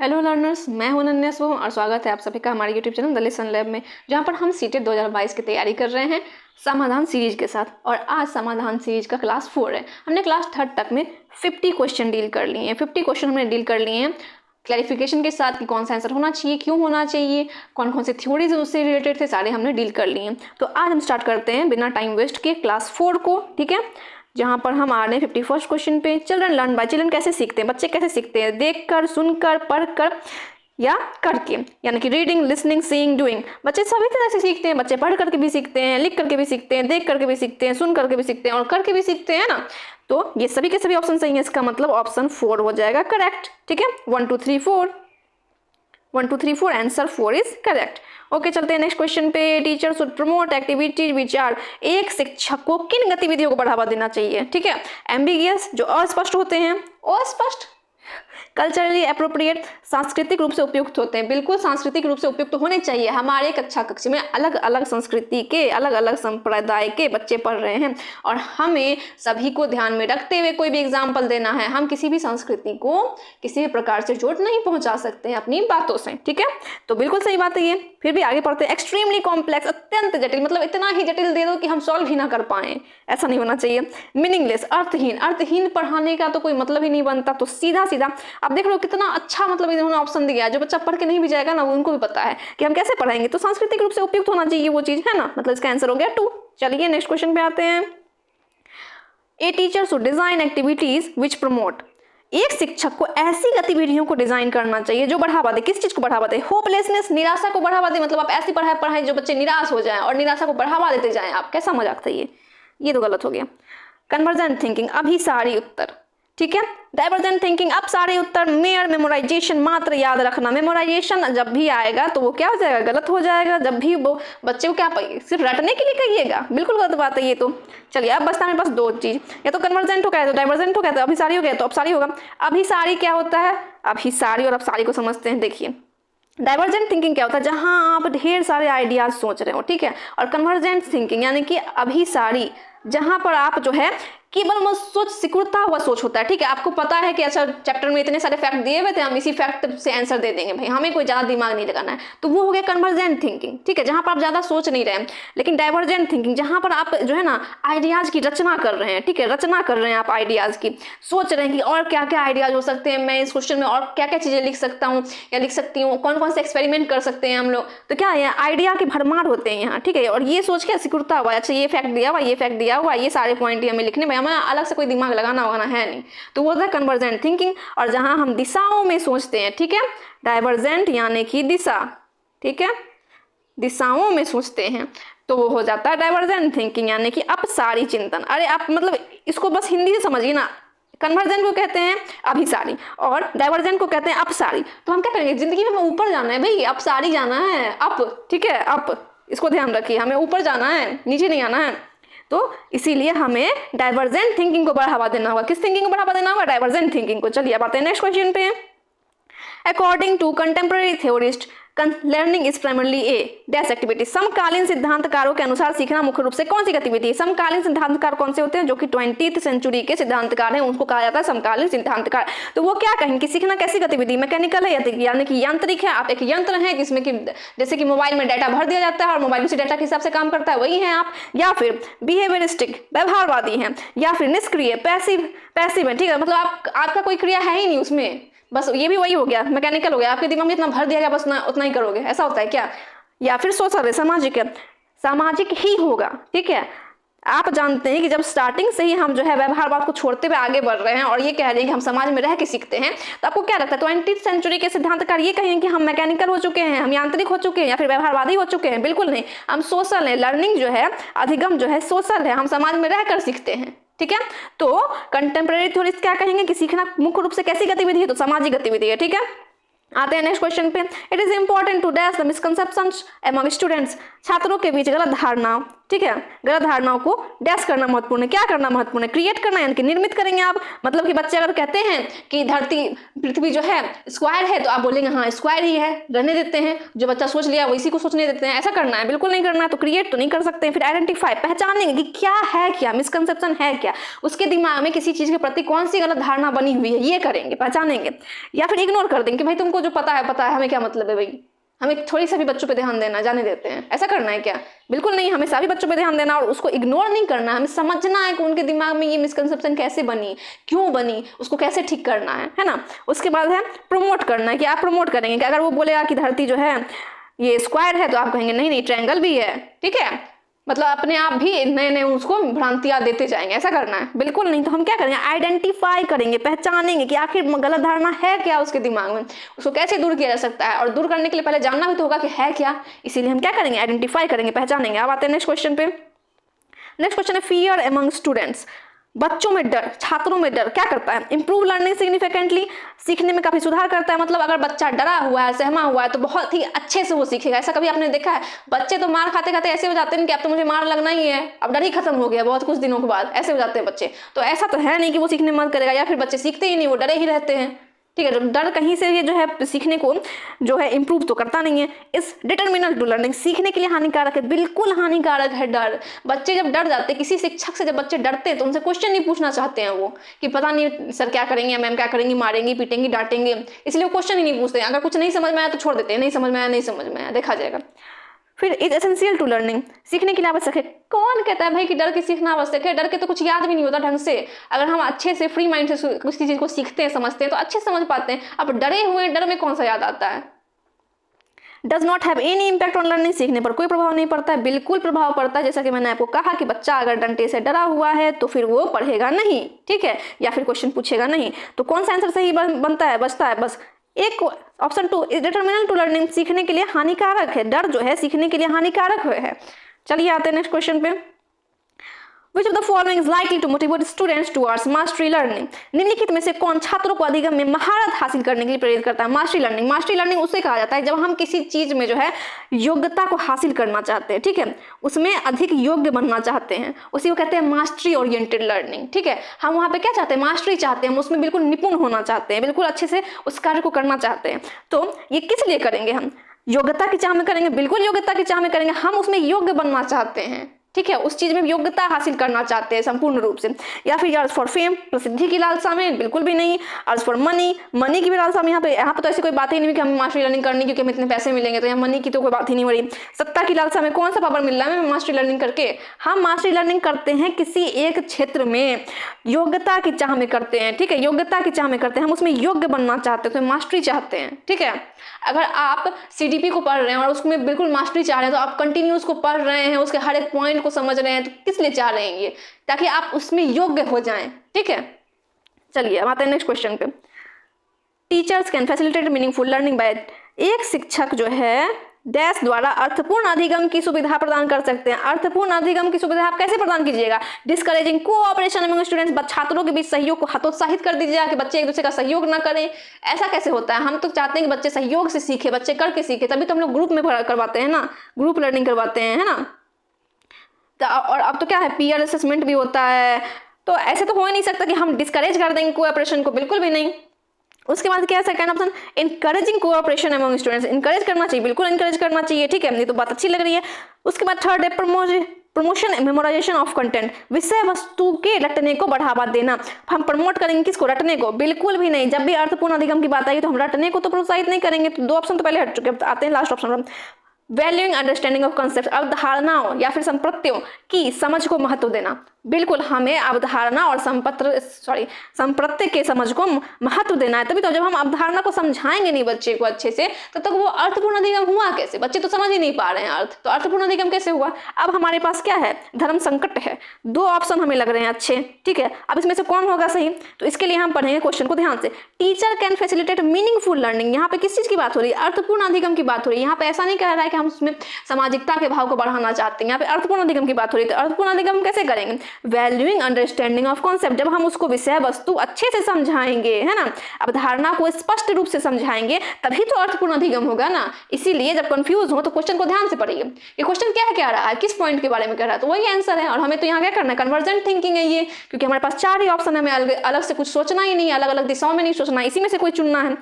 Hello learners, मैं हूं अनन्या सोम और स्वागत है आप सभी का हमारे YouTube channel the lesson lab में, जहां पर हम सीटेट 2022 की तैयारी कर रहे हैं समाधान सीरीज के साथ। और आज समाधान सीरीज का क्लास 4 है। हमने क्लास 3 तक में 50 क्वेश्चन डील कर लिए हैं। 50 क्वेश्चन हमने डील कर लिए हैं क्लैरिफिकेशन के साथ कि कौन सा आंसर होना चाहिए, क्यों होना चाहिए, कौन कौन से थ्योरीज उससे रिलेटेड थे, सारे हमने डील कर लिए हैं। तो आज हम स्टार्ट करते हैं बिना टाइम वेस्ट के क्लास 4 को, ठीक है, जहाँ पर हम आ रहे हैं 51st क्वेश्चन पे। चिल्ड्रन लर्न बाय, चिल्ड्रन कैसे सीखते हैं, बच्चे कैसे सीखते हैं, देखकर, सुनकर, पढ़कर या करके, यानी कि रीडिंग, लिसनिंग, सीइंग, डूइंग। बच्चे सभी तरह से सीखते हैं। बच्चे पढ़ करके भी सीखते हैं, लिख करके भी सीखते हैं, देख करके भी सीखते हैं, सुन करके भी सीखते हैं और करके भी सीखते हैं ना। तो ये सभी के सभी ऑप्शन सही है, इसका मतलब ऑप्शन 4 हो जाएगा करेक्ट, ठीक है। 1 2 3 4 1 2 3 4 आंसर 4 इज करेक्ट। ओके, चलते हैं नेक्स्ट क्वेश्चन पे। Teacher should promote activities which are, एक शिक्षक को किन गतिविधियों को बढ़ावा देना चाहिए, ठीक है। एम्बिगियस, जो अस्पष्ट होते हैं, अस्पष्ट। कल्चरली अप्रोप्रिएट, सांस्कृतिक रूप से उपयुक्त होते हैं, बिल्कुल सांस्कृतिक रूप से उपयुक्त होने चाहिए। हमारे कक्षा कक्ष में अलग अलग संस्कृति के, अलग अलग संप्रदाय के बच्चे पढ़ रहे हैं और हमें सभी को ध्यान में रखते हुए कोई भी एग्जाम्पल देना है। हम किसी भी संस्कृति को किसी भी प्रकार से चोट नहीं पहुंचा सकते हैं अपनी बातों से, ठीक है। तो बिल्कुल सही बात है ये। फिर भी आगे पढ़ते हैं। एक्सट्रीमली कॉम्प्लेक्स, अत्यंत जटिल, मतलब इतना ही जटिल दे दो कि हम सॉल्व ही ना कर पाए, ऐसा नहीं होना चाहिए। मीनिंगलेस, अर्थहीन, अर्थहीन पढ़ाने का तो कोई मतलब ही नहीं बनता। तो सीधा सीधा आप देख लो कितना अच्छा मतलब इन्होंने ऑप्शन दिया है। जो बच्चा पढ़ के नहीं भी जाएगा ना, उनको भी पता है कि हम कैसे पढ़ाएंगे। तो सांस्कृतिक रूप से उपयुक्त होना चाहिए वो चीज, है ना। मतलब इसका आंसर हो गया 2। चलिए नेक्स्ट क्वेश्चन पे आते हैं। A teacher should design activities which promote, एक शिक्षक को ऐसी गतिविधियों को डिजाइन करना चाहिए जो बढ़ावा दे। किस चीज को बढ़ावा दे? होपलेसनेस, निराशा को बढ़ावा दे। मतलब आप ऐसी पढ़ाई पढ़ाएं जो बच्चे निराश हो जाएं और निराशा को बढ़ावा देते जाएं। आप कैसा मजाक था ये तो गलत हो गया। कन्वर्जेंट थिंकिंग, अभिसारी उत्तर, ठीक है। डाइवर्जेंट थिंकिंग, अब सारे उत्तर। मेयर मेमोराइजेशन, मात्र याद रखना। मेमोराइजेशन जब भी आएगा तो वो क्या हो जाएगा? गलत हो जाएगा। जब भी वो बच्चे को क्या सिर्फ रटने के लिए कहिएगा, बिल्कुल गलत बात है ये तो। चलिए अब बचता मेरे पास 2 चीज, या तो कन्वर्जेंट हो गया तो डाइवर्जेंट हो गया तो अभिसारी हो गया तो अपसारी होगा। अभिसारी क्या होता है? अभिसारी और अपसारी को समझते हैं। देखिए डाइवर्जेंट थिंकिंग क्या होता है? जहां आप ढेर सारे आइडियाज सोच रहे हो, ठीक है। और कन्वर्जेंट थिंकिंग यानी कि अभिसारी, जहां पर आप जो है केवल वो सोच, सिकुड़ता हुआ सोच होता है, ठीक है। आपको पता है कि अच्छा चैप्टर में इतने सारे फैक्ट दिए हुए थे, हम इसी फैक्ट से आंसर दे देंगे, भाई हमें कोई ज्यादा दिमाग नहीं लगाना है। तो वो हो गया कन्वर्जेंट थिंकिंग, ठीक है, जहां पर आप ज्यादा सोच नहीं रहे हैं। लेकिन डाइवर्जेंट थिंकिंग जहां पर आप जो है ना आइडियाज की रचना कर रहे हैं, ठीक है, रचना कर रहे हैं आप आइडियाज की, सोच रहे हैं कि और क्या क्या आइडियाज हो सकते हैं, मैं इस क्वेश्चन में और क्या क्या चीजें लिख सकता हूँ या लिख सकती हूँ, कौन कौन से एक्सपेरिमेंट कर सकते हैं हम लोग। तो क्या है, आइडिया के भरमार होते हैं यहाँ, ठीक है। और ये सोच के सिकुड़ता हुआ, अच्छा ये फैक्ट दिया हुआ, ये फैक्ट दिया हुआ, ये सारे पॉइंट हमें लिखने में, हमें अलग से कोई दिमाग लगाना होगा है नहीं। तो वो होता है कन्वर्जेंट थिंकिंग। और जहां हम दिशाओं में सोचते हैं, ठीक है, डाइवर्जेंट यानी कि दिशा, ठीक है, दिशाओं में सोचते हैं, तो वो हो जाता है डाइवर्जेंट थिंकिंग यानी कि अपसारी चिंतन। अरे आप मतलब इसको बस हिंदी से समझिए ना। कन्वर्जेंट को कहते हैं अभिसारी और डाइवर्जेंट को कहते हैं अपसारी। तो हम क्या करेंगे, जिंदगी में हमें ऊपर जाना है भाई, अपसारी जाना है, अप, ठीक है, अप, इसको ध्यान रखिए, हमें ऊपर जाना है, नीचे नहीं आना है। तो इसीलिए हमें डाइवर्जेंट थिंकिंग को बढ़ावा देना होगा। किस थिंकिंग को बढ़ावा देना होगा? डाइवर्जेंट थिंकिंग को। चलिए अब आते हैं नेक्स्ट क्वेश्चन पे। According to contemporary theorist, learning is primarily a dash activity, समकालीन सिद्धांतकारों के अनुसार सीखना मुख्य रूप से कौन सी गतिविधि है? समकालीन सिद्धांतकार कौन से होते हैं? जो कि 20th सेंचुरी के सिद्धांतकार हैं, उनको कहा जाता है समकालीन सिद्धांतकार। तो वो क्या कहेंगे कि सीखना कैसी गतिविधि? मैकेनिकल है यानी कि यांत्रिक है। आप एक यंत्र है जिसमें कि जैसे कि मोबाइल में डाटा भर दिया जाता है और मोबाइल उसी डाटा के हिसाब से काम करता है, वही है आप। या फिर बिहेवियरिस्टिक, व्यवहारवादी हैं। या फिर निष्क्रिय, पैसिव, पैसिव है, ठीक है, मतलब आपका कोई क्रिया है ही नहीं उसमें, बस ये भी वही हो गया, मैकेनिकल हो गया। आपके दिमाग में इतना भर दिया गया, बस उतना ही करोगे, ऐसा होता है क्या? या फिर सोशल है, सामाजिक है, सामाजिक ही होगा, ठीक है। आप जानते हैं कि जब स्टार्टिंग से ही हम जो है व्यवहारवाद को छोड़ते हुए आगे बढ़ रहे हैं और ये कह रहे हैं कि हम समाज में रह के सीखते हैं, तो आपको क्या लगता है 20th सेंचुरी के सिद्धांतकार ये कहेंगे कि हम मैकेनिकल हो चुके हैं, हम यांत्रिक हो चुके हैं या फिर व्यवहारवादी हो चुके हैं? बिल्कुल नहीं, हम सोशल है। लर्निंग जो है, अधिगम जो है सोशल है, हम समाज में रहकर सीखते हैं, ठीक है। तो कंटेम्प्रेरी थ्योरिस्ट क्या कहेंगे कि सीखना मुख्य रूप से कैसी गतिविधि है? तो सामाजिक गतिविधि है, ठीक है। आते हैं नेक्स्ट क्वेश्चन पे। It is important to dash the misconceptions among students, छात्रों के बीच गलत धारणा, ठीक है, गलत धारणाओं को डैश करना महत्वपूर्ण है। क्या करना महत्वपूर्ण है? क्रिएट करना, यानी कि निर्मित करेंगे आप। मतलब कि बच्चे अगर कहते हैं कि धरती पृथ्वी जो है स्क्वायर है, तो आप बोलेंगे हाँ स्क्वायर ही है, रहने देते हैं, जो बच्चा सोच लिया वो इसी को सोचने देते हैं। ऐसा करना है? बिल्कुल नहीं करना है। तो क्रिएट तो नहीं कर सकते। फिर आइडेंटिफाई, पहचानेंगे कि क्या है, क्या मिसकंसेप्शन है, क्या उसके दिमाग में किसी चीज के प्रति कौन सी गलत धारणा बनी हुई है, ये करेंगे, पहचानेंगे। या फिर इग्नोर कर देंगे कि भाई तुमको जो पता है, हमें क्या मतलब है भाई, हमें थोड़ी सा भी बच्चों पे ध्यान देना, जाने देते हैं। ऐसा करना है क्या? बिल्कुल नहीं, हमें सभी बच्चों पे ध्यान देना और उसको इग्नोर नहीं करना। हमें समझना है कि उनके दिमाग में ये मिसकंसेप्शन कैसे बनी, क्यों बनी, उसको कैसे ठीक करना है ना। उसके बाद है प्रमोट करना है, कि आप प्रमोट करेंगे कि अगर वो बोलेगा कि धरती जो है ये स्क्वायर है, तो आप कहेंगे नहीं नहीं ट्रायंगल भी है, ठीक है। मतलब अपने आप भी नए नए उसको भ्रांतियां देते जाएंगे। ऐसा करना है? बिल्कुल नहीं। तो हम क्या करेंगे? आइडेंटिफाई करेंगे, पहचानेंगे कि आखिर गलत धारणा है क्या उसके दिमाग में, उसको कैसे दूर किया जा सकता है। और दूर करने के लिए पहले जानना भी तो होगा कि है क्या, इसीलिए हम क्या करेंगे? आइडेंटिफाई करेंगे, पहचानेंगे। अब आते हैं नेक्स्ट क्वेश्चन पे। नेक्स्ट क्वेश्चन है फियर अमंग स्टूडेंट्स। बच्चों में डर, छात्रों में डर क्या करता है? इंप्रूव लर्निंग सिग्निफिकेंटली, सीखने में काफी सुधार करता है। मतलब अगर बच्चा डरा हुआ है, सहमा हुआ है, तो बहुत ही अच्छे से वो सीखेगा। ऐसा कभी आपने देखा है? बच्चे तो मार खाते खाते ऐसे हो जाते हैं कि अब तो मुझे मार लगना ही है, अब डर ही खत्म हो गया, बहुत कुछ दिनों के बाद ऐसे हो जाते हैं बच्चे। तो ऐसा तो है नहीं कि वो सीखने में मदद करेगा, या फिर बच्चे सीखते ही नहीं, वो डरे ही रहते हैं, ठीक है। डर कहीं से ये जो है सीखने को जो है इंप्रूव तो करता नहीं है। इस डिटर्मिनल टू लर्निंग, सीखने के लिए हानिकारक है, बिल्कुल हानिकारक है डर। बच्चे जब डर जाते हैं किसी शिक्षक से, जब बच्चे डरते हैं तो उनसे क्वेश्चन नहीं पूछना चाहते हैं वो, कि पता नहीं सर क्या करेंगे, मैम क्या करेंगी, मारेंगी, पीटेंगी, डांटेंगे, इसलिए वो क्वेश्चन ही नहीं पूछते हैं। अगर कुछ नहीं समझ में आया तो छोड़ देते हैं, नहीं समझ में आया, नहीं समझ में आया, देखा जाएगा। फिर इज एसेंशियल टू लर्निंग, सीखने के लिए आवश्यक है। कौन कहता है भाई कि डर के सीखना आवश्यक है? डर के तो कुछ याद भी नहीं होता ढंग से। अगर हम अच्छे से फ्री माइंड से किसी चीज को सीखते हैं, समझते हैं, तो अच्छे से समझ पाते हैं। अब डरे हुए डर में कौन सा याद आता है? Does not have any impact on learning, सीखने पर कोई प्रभाव नहीं पड़ता है। बिल्कुल प्रभाव पड़ता है। जैसा कि मैंने आपको कहा कि बच्चा अगर डंडे से डरा हुआ है तो फिर वो पढ़ेगा नहीं, ठीक है, या फिर क्वेश्चन पूछेगा नहीं। तो कौन सा आंसर सही बनता है, बचता है बस एक, ऑप्शन 2 इज डिटर्मिनल टू लर्निंग, सीखने के लिए हानिकारक है। डर जो है सीखने के लिए हानिकारक है। चलिए आते हैं नेक्स्ट क्वेश्चन पे। Which of the following is likely to motivate students towards mastery learning? निम्नलिखित में से कौन छात्रों को अधिगम में महारत हासिल करने के लिए प्रेरित करता है? Mastery learning. मास्टरी लर्निंग उसे कहा जाता है जब हम किसी चीज में जो है योग्यता को हासिल करना चाहते हैं, ठीक है, उसमें अधिक योग्य बनना चाहते हैं, उसी को कहते हैं मास्टरी ओरिएंटेड लर्निंग, ठीक है। हम वहाँ पे क्या चाहते हैं? मास्टरी चाहते हैं, हम उसमें बिल्कुल निपुण होना चाहते हैं, बिल्कुल अच्छे से उस कार्य को करना चाहते हैं। तो ये किस लिए करेंगे? हम योग्यता की चाह में करेंगे, बिल्कुल योग्यता की चाह में करेंगे। हम उसमें योग्य बनना चाहते हैं, ठीक है, उस चीज में योग्यता हासिल करना चाहते हैं संपूर्ण रूप से। या फिर अर्ज फॉर फेम, प्रसिद्धि की लालसा में, बिल्कुल भी नहीं। अर्ज फॉर मनी, मनी की भी लालसा में। यहाँ पे तो ऐसी कोई बात ही नहीं कि हमें मास्टरी लर्निंग करनी क्योंकि हमें इतने पैसे मिलेंगे, तो यहाँ मनी की तो कोई बात ही नहीं हो रही। सत्ता की लालसा में, कौन सा पावर मिल रहा है हमें मास्टरी लर्निंग करके? हम मास्टरी लर्निंग करते हैं किसी एक क्षेत्र में योग्यता की चाह में करते हैं, ठीक है, योग्यता की चाह में करते हैं, हम उसमें योग्य बनना चाहते हैं, तो मास्टरी चाहते हैं, ठीक है। अगर आप सीडीपी को पढ़ रहे हैं और उसमें बिल्कुल मास्टरी चाह रहे हैं, तो आप कंटिन्यू उसको पढ़ रहे हैं, उसके हर एक पॉइंट को समझ रहे हैं, तो किस लिए चाह रहे हैं ये? ताकि आप उसमें योग्य हो जाएं, ठीक है। चलिए अब आते हैं नेक्स्ट क्वेश्चन पे। Teachers can facilitate meaningful learning by, एक शिक्षक जो है डैश द्वारा अर्थपूर्ण अधिगम की सुविधा प्रदान कर सकते हैं। अर्थपूर्ण अधिगम की सुविधा आप कैसे प्रदान कीजिएगा? डिस्करेजिंग कोऑपरेशन अमंग स्टूडेंट्स, छात्रों के बीच सहयोग को हतोत्साहित कर दीजिएगा कि बच्चे एक दूसरे का सहयोग ना करें। ऐसा कैसे होता है? हम तो चाहते हैं कि बच्चे सहयोग से सीखे, बच्चे करके सीखे, तभी तो हम लोग ग्रुप में करवाते हैं ना, ग्रुप लर्निंग करवाते हैं, है ना। और अब तो क्या है, पीयर असेसमेंट भी होता है। तो ऐसे तो हो ही नहीं सकता कि हम डिस्करेज कर देंगे कोऑपरेशन को, बिल्कुल भी नहीं। उसके बाद क्या है second option, encouraging cooperation among students, encourage करना चाहिए, बिल्कुल इनकरेज करना चाहिए, ठीक है, ये तो बात अच्छी लग रही है। उसके बाद थर्ड है प्रमोशन मेमोराइजेशन ऑफ कंटेंट, विषय वस्तु के रटने को बढ़ावा देना। हम प्रमोट करेंगे किसको? रटने को, बिल्कुल भी नहीं। जब भी अर्थपूर्ण अधिगम की बात आई तो हम रटने को तो प्रोत्साहित नहीं करेंगे। तो 2 ऑप्शन तो पहले हट चुके हैं, आते हैं last option. Valuing understanding of concept, अवधारणाओं या फिर संप्रत्यों की समझ को महत्व देना। बिल्कुल हमें अवधारणा और संप्रत्य के समझ को महत्व देना है। तभी तो जब हम अवधारणा को समझाएंगे नहीं बच्चे को अच्छे से, तब तक वो अर्थपूर्ण अधिगम हुआ कैसे? बच्चे तो समझ ही नहीं पा रहे हैं अर्थ, तो अर्थपूर्ण अधिगम कैसे हुआ? अब हमारे पास क्या है? धर्म संकट है। 2 ऑप्शन हमें लग रहे हैं अच्छे, ठीक है। अब इसमें से कौन होगा सही? तो इसके लिए हम पढ़ेंगे क्वेश्चन को ध्यान से। Teacher can facilitate meaningful learning, यहाँ पे किस चीज की बात हो रही है? अर्थपूर्ण अधिगम की बात हो रही है। यहाँ पे ऐसा नहीं कह रहा है कि हम उसमें सामाजिकता के भाव को बढ़ाना चाहते हैं, यहाँ पे अर्थपूर्ण अधिगम की बात हो रही है। तो अर्थपूर्ण अधिगम कैसे करेंगे? वैल्यूइंग अंडरस्टैंडिंग ऑफ कॉन्सेप्ट, जब हम उसको विषय वस्तु अच्छे से समझाएंगे, है ना, अवधारणा को स्पष्ट रूप से समझाएंगे, तभी तो अर्थपूर्ण अधिगम होगा ना। इसीलिए जब कंफ्यूज हो तो क्वेश्चन को ध्यान से पढ़िए, ये क्वेश्चन क्या कह रहा है, किस पॉइंट के बारे में कह रहा है, तो वही आंसर है। और हमें तो यहाँ क्या करना है, कन्वर्जेंट थिंकिंग है ये, क्योंकि हमारे पास 4 ही ऑप्शन है, हमें अलग से कुछ सोचना ही नहीं है, अलग अलग दिशाओं में नहीं सोचना, इसी में से कोई चुनना है।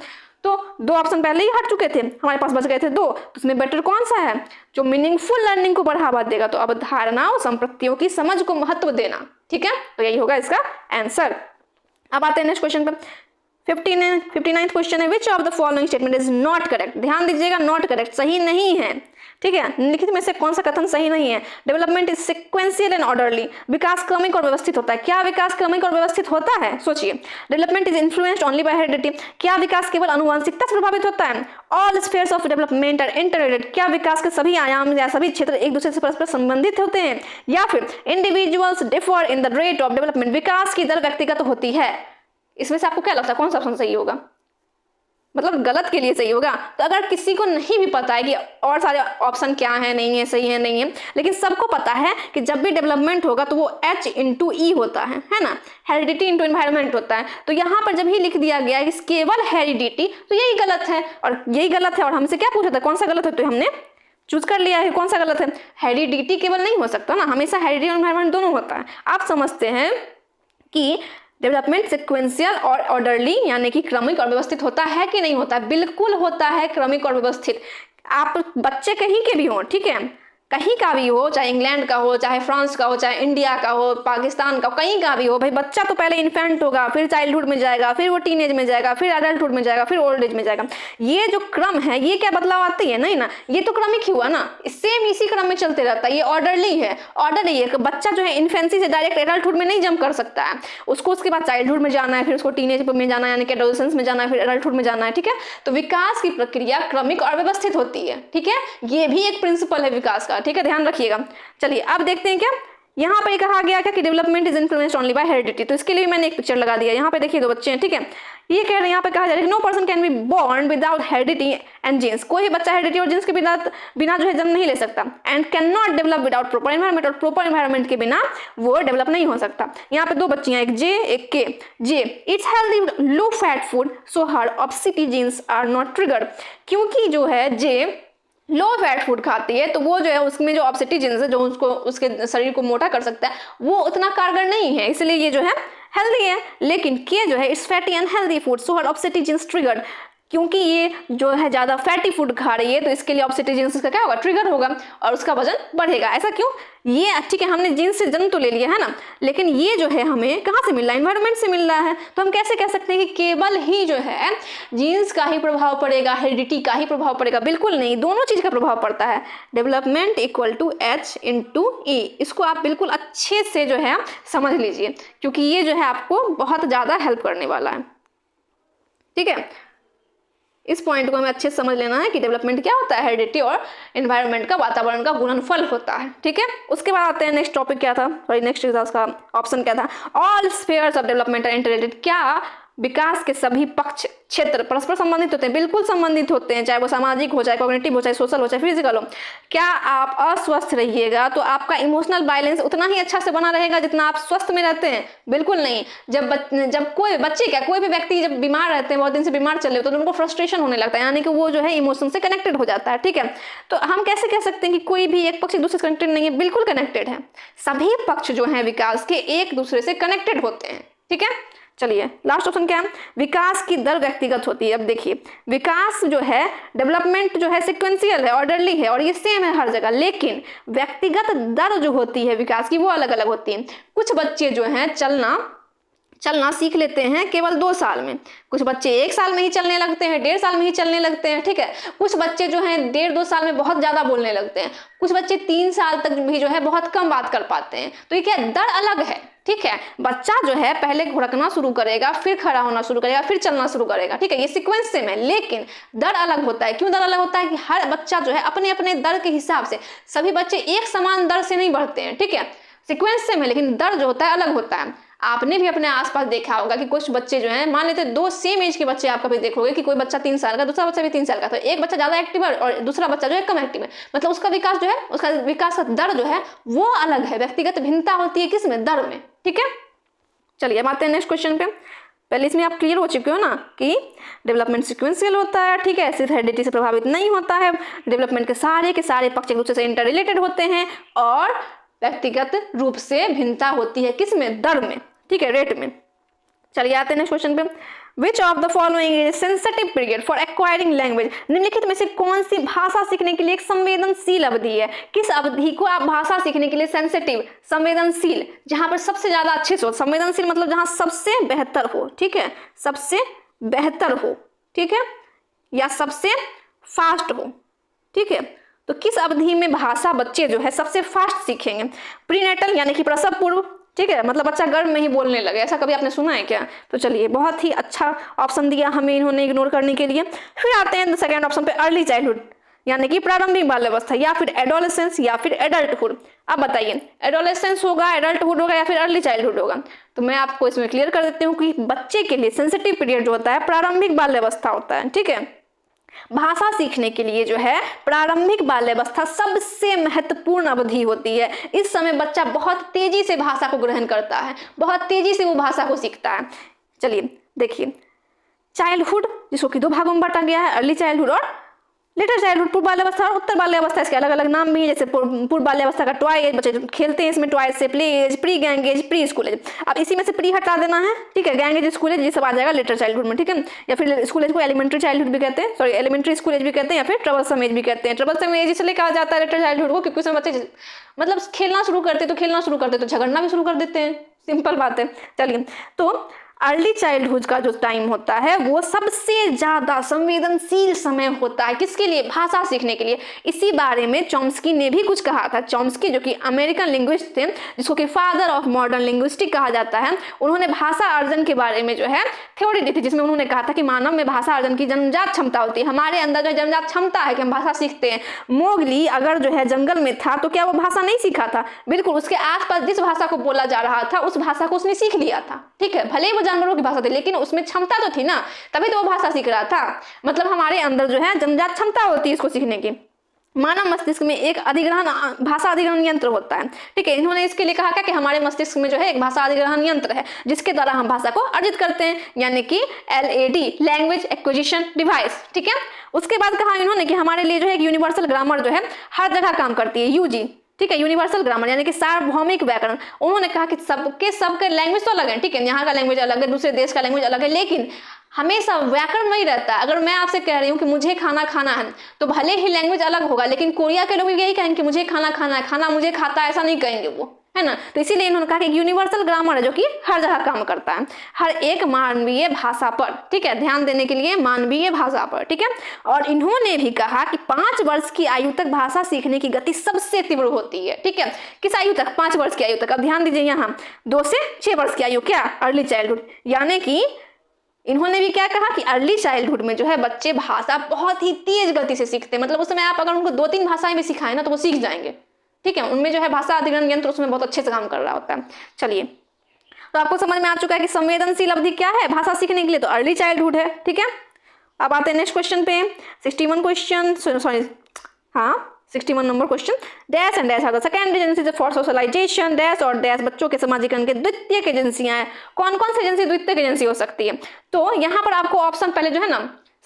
तो 2 ऑप्शन पहले ही हट चुके थे, हमारे पास बच गए थे 2, तो उसमें बेटर कौन सा है, जो मीनिंगफुल लर्निंग को बढ़ावा देगा, तो अवधारणाओं संप्रतियों की समझ को महत्व देना, ठीक है, तो यही होगा इसका आंसर। अब आते हैं नेक्स्ट क्वेश्चन पर। 59th क्वेश्चन है, विच of the following statement is not correct. ध्यान दीजिएगा, नॉट करेक्ट, सही नहीं है, ठीक है, निम्नलिखित में से कौन सा कथन सही नहीं है। Development is sequential and orderly, विकास क्रमिक और व्यवस्थित होता है। क्या विकास क्रमिक और व्यवस्थित होता है, सोचिए। Development is influenced only by heredity, क्या विकास केवल आनुवंशिकता से प्रभावित होता है। All spheres of development are interrelated, क्या विकास के सभी आयाम या सभी क्षेत्र एक दूसरे से परस्पर संबंधित होते हैं। या फिर individuals differ in the rate of development, विकास की दर व्यक्तिगत होती है। इसमें से आपको क्या लगता है कौन सा ऑप्शन सही होगा, मतलब गलत के लिए सही होगा। तो अगर किसी को नहीं भी पता है कि और सारे ऑप्शन क्या है, नहीं है, सही है, नहीं है, लेकिन सबको पता है कि जब भी डेवलपमेंट होगा तो वो H/E होता है ना, हेरिडिटी इंटू एनवायरमेंट होता है। तो यहाँ पर जब ही लिख दिया गया कि केवल हेरिडिटी, तो यही गलत है, और यही गलत है। और हमसे क्या पूछा था कौन सा गलत है, तो हमने चूज कर लिया है कौन सा गलत है। हेरिडिटी केवल नहीं हो सकता ना, हमेशा हेरिडिटी और एनवायरमेंट दोनों होता है। आप समझते हैं कि डेवलपमेंट सिक्वेंशियल और ऑर्डरली यानी कि क्रमिक और व्यवस्थित होता है कि नहीं होता है, बिल्कुल होता है क्रमिक और व्यवस्थित। आप बच्चे कहीं के भी हों, ठीक है, कहीं का भी हो, चाहे इंग्लैंड का हो, चाहे फ्रांस का हो, चाहे इंडिया का हो, पाकिस्तान का हो, कहीं का भी हो, भाई बच्चा तो पहले इन्फेंट होगा, फिर चाइल्डहुड में जाएगा, फिर वो टीनेज में जाएगा, फिर एडल्टहुड में जाएगा, फिर ओल्ड एज में जाएगा। ये जो क्रम है ये क्या बदलाव आती है, नहीं ना, ये तो क्रमिक ही हुआ ना, सेम इसी क्रम में चलते रहता है। ये ऑर्डरली है, ऑर्डरली है। बच्चा जो है इन्फेंसी से डायरेक्ट एडल्टहुड में नहीं जंप कर सकता है, उसको उसके बाद चाइल्डहुड में जाना है, फिर उसको टीनेज में जाना है, यानी कि एडोलेसेंस में जाना है, फिर एडल्टहुड में जाना है, ठीक है। तो विकास की प्रक्रिया क्रमिक और व्यवस्थित होती है, ठीक है, ये भी एक प्रिंसिपल है विकास का, ठीक है, ध्यान रखिएगा। चलिए अब देखते हैं क्या यहाँ पर कहा गया क्या कि development is influenced only by heredity. तो इसके लिए मैंने एक पिक्चर लगा दिया, यहाँ पे देखिए 2 बच्चे हैं, ठीक है। ये कह रहे हैं, यहाँ पे कहा जा रहा है no person can be born without heredity and genes, कोई बच्चा हेरिडिटी और जीन्स के बिना जो है जन्म नहीं ले सकता। And can not develop without proper environment, और प्रॉपर एनवायरमेंट के बिना वो डेवलप नहीं हो सकता। यहाँ पे 2 बच्चियां, एक जे एक के। जे it's healthy low fat food so her obesity genes are not triggered, क्योंकि जो है जे लो फैट फूड खाती है तो वो जो है उसमें जो ऑब्सिटी जीन्स है जो उसको उसके शरीर को मोटा कर सकता है वो उतना कारगर नहीं है, इसलिए ये जो है हेल्दी है। लेकिन के जो है it's fatty and healthy food so her obesity genes triggered, क्योंकि ये जो है ज़्यादा फैटी फूड खा रही है तो इसके लिए ऑब्सिटी जीन्स का क्या होगा, ट्रिगर होगा और उसका वजन बढ़ेगा। ऐसा क्यों, ये ठीक है हमने जीन्स से जन्म तो ले लिया है ना, लेकिन ये जो है हमें कहाँ से मिल रहा है, एनवायरनमेंट से मिल रहा है। तो हम कैसे कह सकते हैं कि केवल ही जो है जीन्स का ही प्रभाव पड़ेगा, हेरिडिटी का ही प्रभाव पड़ेगा, बिल्कुल नहीं, दोनों चीज़ का प्रभाव पड़ता है। डेवलपमेंट इक्वल टू H/E, इसको आप बिल्कुल अच्छे से जो है समझ लीजिए, क्योंकि ये जो है आपको बहुत ज़्यादा हेल्प करने वाला है, ठीक है। इस पॉइंट को हमें अच्छे से समझ लेना है कि डेवलपमेंट क्या होता है, हेरिडिटी और एनवायरनमेंट का, वातावरण का गुणनफल होता है, ठीक है। उसके बाद आते हैं नेक्स्ट टॉपिक क्या था, सॉरी नेक्स्ट उसका ऑप्शन क्या था, all spheres of development are interrelated, क्या विकास के सभी पक्ष क्षेत्र परस्पर संबंधित होते हैं, बिल्कुल संबंधित होते हैं, चाहे वो सामाजिक हो, चाहे कॉग्निटिव हो, चाहे सोशल हो, चाहे फिजिकल हो। क्या आप अस्वस्थ रहिएगा तो आपका इमोशनल बैलेंस उतना ही अच्छा से बना रहेगा जितना आप स्वस्थ में रहते हैं, बिल्कुल नहीं। जब कोई बच्चे क्या कोई भी व्यक्ति जब बीमार रहते हैं, बहुत दिन से बीमार चल रहे हो, तो उनको फ्रस्ट्रेशन होने लगता है, यानी कि वो जो है इमोशन से कनेक्टेड हो जाता है, ठीक है। तो हम कैसे कह सकते हैं कि कोई भी एक पक्ष एक दूसरे से कनेक्टेड नहीं है, बिल्कुल कनेक्टेड है, सभी पक्ष जो है विकास के एक दूसरे से कनेक्टेड होते हैं, ठीक है। चलिए लास्ट ऑप्शन क्या है, विकास की दर व्यक्तिगत होती है। अब देखिए विकास जो है, डेवलपमेंट जो है सिक्वेंशियल है, ऑर्डरली है और ये सेम है हर जगह, लेकिन व्यक्तिगत दर जो होती है विकास की वो अलग अलग होती है। कुछ बच्चे जो हैं चलना सीख लेते हैं केवल 2 साल में, कुछ बच्चे 1 साल में ही चलने लगते हैं, 1.5 साल में ही चलने लगते हैं, ठीक है। कुछ बच्चे जो हैं 1.5-2 साल में बहुत ज़्यादा बोलने लगते हैं, कुछ बच्चे 3 साल तक भी जो है बहुत कम बात कर पाते हैं। तो ये क्या दर अलग है, ठीक है। बच्चा जो है पहले घुड़कना शुरू करेगा, फिर खड़ा होना शुरू करेगा, फिर चलना शुरू करेगा, ठीक है, ये सीक्वेंस सेम है, लेकिन दर अलग होता है। क्यों दर अलग होता है कि हर बच्चा जो है अपने अपने दर के हिसाब से, सभी बच्चे एक समान दर से नहीं बढ़ते हैं, ठीक है। सीक्वेंस सेम है लेकिन दर जो होता है अलग होता है। आपने भी अपने आसपास देखा होगा कि कुछ बच्चे जो हैं, मान लेते 2 सेम एज के बच्चे आप कभी देखोगे कि कोई बच्चा 3 साल का, दूसरा बच्चा भी 3 साल का, तो एक बच्चा ज्यादा एक्टिव है और दूसरा बच्चा जो है कम एक्टिव है, मतलब उसका विकास जो है, उसका विकास का दर जो है वो अलग है। व्यक्तिगत भिन्नता होती है किसमें? दर में। ठीक है, चलिए अब आते हैं नेक्स्ट क्वेश्चन पे। पहले इसमें आप क्लियर हो चुके हो ना कि डेवलपमेंट सिक्वेंशियल होता है, ठीक है, सिर्फ हेरिडिटी से प्रभावित नहीं होता है, डेवलपमेंट के सारे पक्ष एक दूसरे से इंटर रिलेटेड होते हैं और व्यक्तिगत रूप से भिन्नता होती है किसमें? दर में, ठीक है, रेट में। चलिए आते हैं नेक्स्ट क्वेश्चन पे। विच of the following is sensitive period for acquiring language? निम्नलिखित में से कौन सी भाषा सीखने के लिए एक संवेदनशील अवधि है? किस अवधि को आप भाषा सीखने के लिए सेंसिटिव, संवेदनशील, जहां पर सबसे ज्यादा अच्छे से हो, संवेदनशील मतलब जहां सबसे बेहतर हो, ठीक है, सबसे बेहतर हो, ठीक है, या सबसे फास्ट हो, ठीक है, तो किस अवधि में भाषा बच्चे जो है सबसे फास्ट सीखेंगे? प्रीनेटल यानी कि प्रसव पूर्व, ठीक है, मतलब बच्चा गर्भ में ही बोलने लगे, ऐसा कभी आपने सुना है क्या? तो चलिए, बहुत ही अच्छा ऑप्शन दिया हमें इन्होंने इग्नोर करने के लिए। फिर आते हैं सेकंड ऑप्शन पे, अर्ली चाइल्डहुड यानी कि प्रारंभिक बाल्यावस्था, या फिर एडोलेसेंस, या फिर एडल्टहुड। अब बताइए, एडोलेसेंस होगा, एडल्टहुड होगा, या फिर अर्ली चाइल्डहुड होगा? तो मैं आपको इसमें क्लियर कर देती हूँ कि बच्चे के लिए सेंसिटिव पीरियड जो होता है प्रारंभिक बाल्यावस्था होता है, ठीक है। भाषा सीखने के लिए जो है प्रारंभिक बाल्यावस्था सबसे महत्वपूर्ण अवधि होती है। इस समय बच्चा बहुत तेजी से भाषा को ग्रहण करता है, बहुत तेजी से वो भाषा को सीखता है। चलिए देखिए, चाइल्डहुड जिसको कि 2 भागों में बांटा गया है, अर्ली चाइल्डहुड और लेटर चाइल्डहुड, पूर्व बाल्यावस्था और उत्तर बाल्यावस्था, इसके अलग अलग नाम भी है। जैसे पूर्व बाल्यावस्था का टॉय एज, बच्चे खेलते हैं इसमें टॉय से, play age, pre gang age, pre school age. अब इसी में से प्री हटा देना है, ठीक है, गैंग एज, स्कूल एज, ये सब आ जाएगा लेटर चाइल्डहुड में, ठीक है। या फिर स्कूल एज को एलिमेंट्री चाइल्डहुड भी कहते हैं, सॉरी एलिमेंट्री स्कूल एज भी कहते हैं, या फिर ट्रबलसम एज भी कहते हैं। ट्रबलसम एज इसलिए कहा जाता है लेटर चाइल्डहुड को क्योंकि उसमें बच्चे मतलब खेलना शुरू करते तो झगड़ना भी शुरू कर देते हैं, सिंपल बात है। चलिए, तो अर्ली चाइल्डहुड का जो टाइम होता है वो सबसे ज्यादा संवेदनशील समय होता है किसके लिए? भाषा सीखने के लिए। इसी बारे में चॉम्स्की ने भी कुछ कहा था। चॉम्स्की जो कि अमेरिकन लिंग्विस्ट थे, जिसको कि फादर ऑफ मॉडर्न लिंग्विस्टिक कहा जाता है, उन्होंने भाषा अर्जन के बारे में जो है थ्योरी दी थी, जिसमें उन्होंने कहा था कि मानव में भाषा अर्जन की जन्मजात क्षमता होती है। हमारे अंदर जो जन्मजात क्षमता है कि हम भाषा सीखते हैं। मोगली अगर जो है जंगल में था तो क्या वो भाषा नहीं सीखा था? बिल्कुल, उसके आसपास जिस भाषा को बोला जा रहा था उस भाषा को उसने सीख लिया था, ठीक है। भले ही वो जानवरों की भाषा थी लेकिन उसमें क्षमता तो थी ना, तभी तो वो भाषा सीख रहा था। मतलब हमारे अंदर जो है जन्मजात क्षमता होती है इसको सीखने की। मानव मस्तिष्क में एक अधिग्रहण भाषा अधिग्रहण यंत्र होता है, ठीक है। इन्होंने इसके लिए कहा कि हमारे मस्तिष्क में जो है एक भाषा अधिग्रहण यंत्र है जिसके द्वारा हम भाषा को अर्जित करते हैं, यानी कि LAD, लैंग्वेज एक्विजिशन डिवाइस, ठीक है। उसके बाद कहा इन्होंने कि हमारे लिए जो है यूनिवर्सल ग्रामर जो है हर जगह काम करती है, UG, ठीक है, यूनिवर्सल ग्रामर यानी कि सार्वभौमिक व्याकरण। उन्होंने कहा कि सबके लैंग्वेज तो अलग है, ठीक है, यहाँ का लैंग्वेज अलग है, दूसरे देश का लैंग्वेज अलग है, लेकिन हमेशा व्याकरण वही रहता है। अगर मैं आपसे कह रही हूँ कि मुझे खाना खाना है तो भले ही लैंग्वेज अलग होगा, लेकिन कोरिया के लोग यही कहेंगे कि मुझे खाना खाना है, खाना मुझे खाता है, ऐसा नहीं कहेंगे वो, है ना। तो इसीलिए इन्होंने कहा कि यूनिवर्सल ग्रामर है जो कि हर जगह काम करता है, हर एक मानवीय भाषा पर, ठीक है, ध्यान देने के लिए मानवीय भाषा पर, ठीक है। और इन्होंने भी कहा कि 5 वर्ष की आयु तक भाषा सीखने की गति सबसे तीव्र होती है, ठीक है। किस आयु तक? 5 वर्ष की आयु तक। अब ध्यान दीजिए, यहाँ 2 से 6 वर्ष की आयु क्या? Early childhood. यानी कि इन्होंने भी क्या कहा कि अर्ली चाइल्डहुड में जो है बच्चे भाषा बहुत ही तेज गति से सीखते हैं। मतलब उस समय आप अगर उनको 2-3 भाषाएं भी सिखाएं ना तो वो सीख जाएंगे, ठीक है। उनमें जो है भाषा अधिग्रहण यंत्र उसमें बहुत अच्छे से काम कर रहा होता है। चलिए, तो आपको समझ में आ चुका है कि संवेदनशील अवधि क्या है भाषा सीखने के लिए? तो अर्ली चाइल्डहुड है, ठीक है। अब आते हैं नेक्स्ट क्वेश्चन पे, 61 क्वेश्चन, सॉरी, हाँ 61 number question. Dash and dash are the secondary agencies for socialization, dash और डैश बच्चों के समाजीकरण के द्वितीयक एजेंसियां हैं। कौन कौन सी एजेंसी द्वितीयक एजेंसी हो सकती है? तो यहाँ पर आपको ऑप्शन पहले जो है ना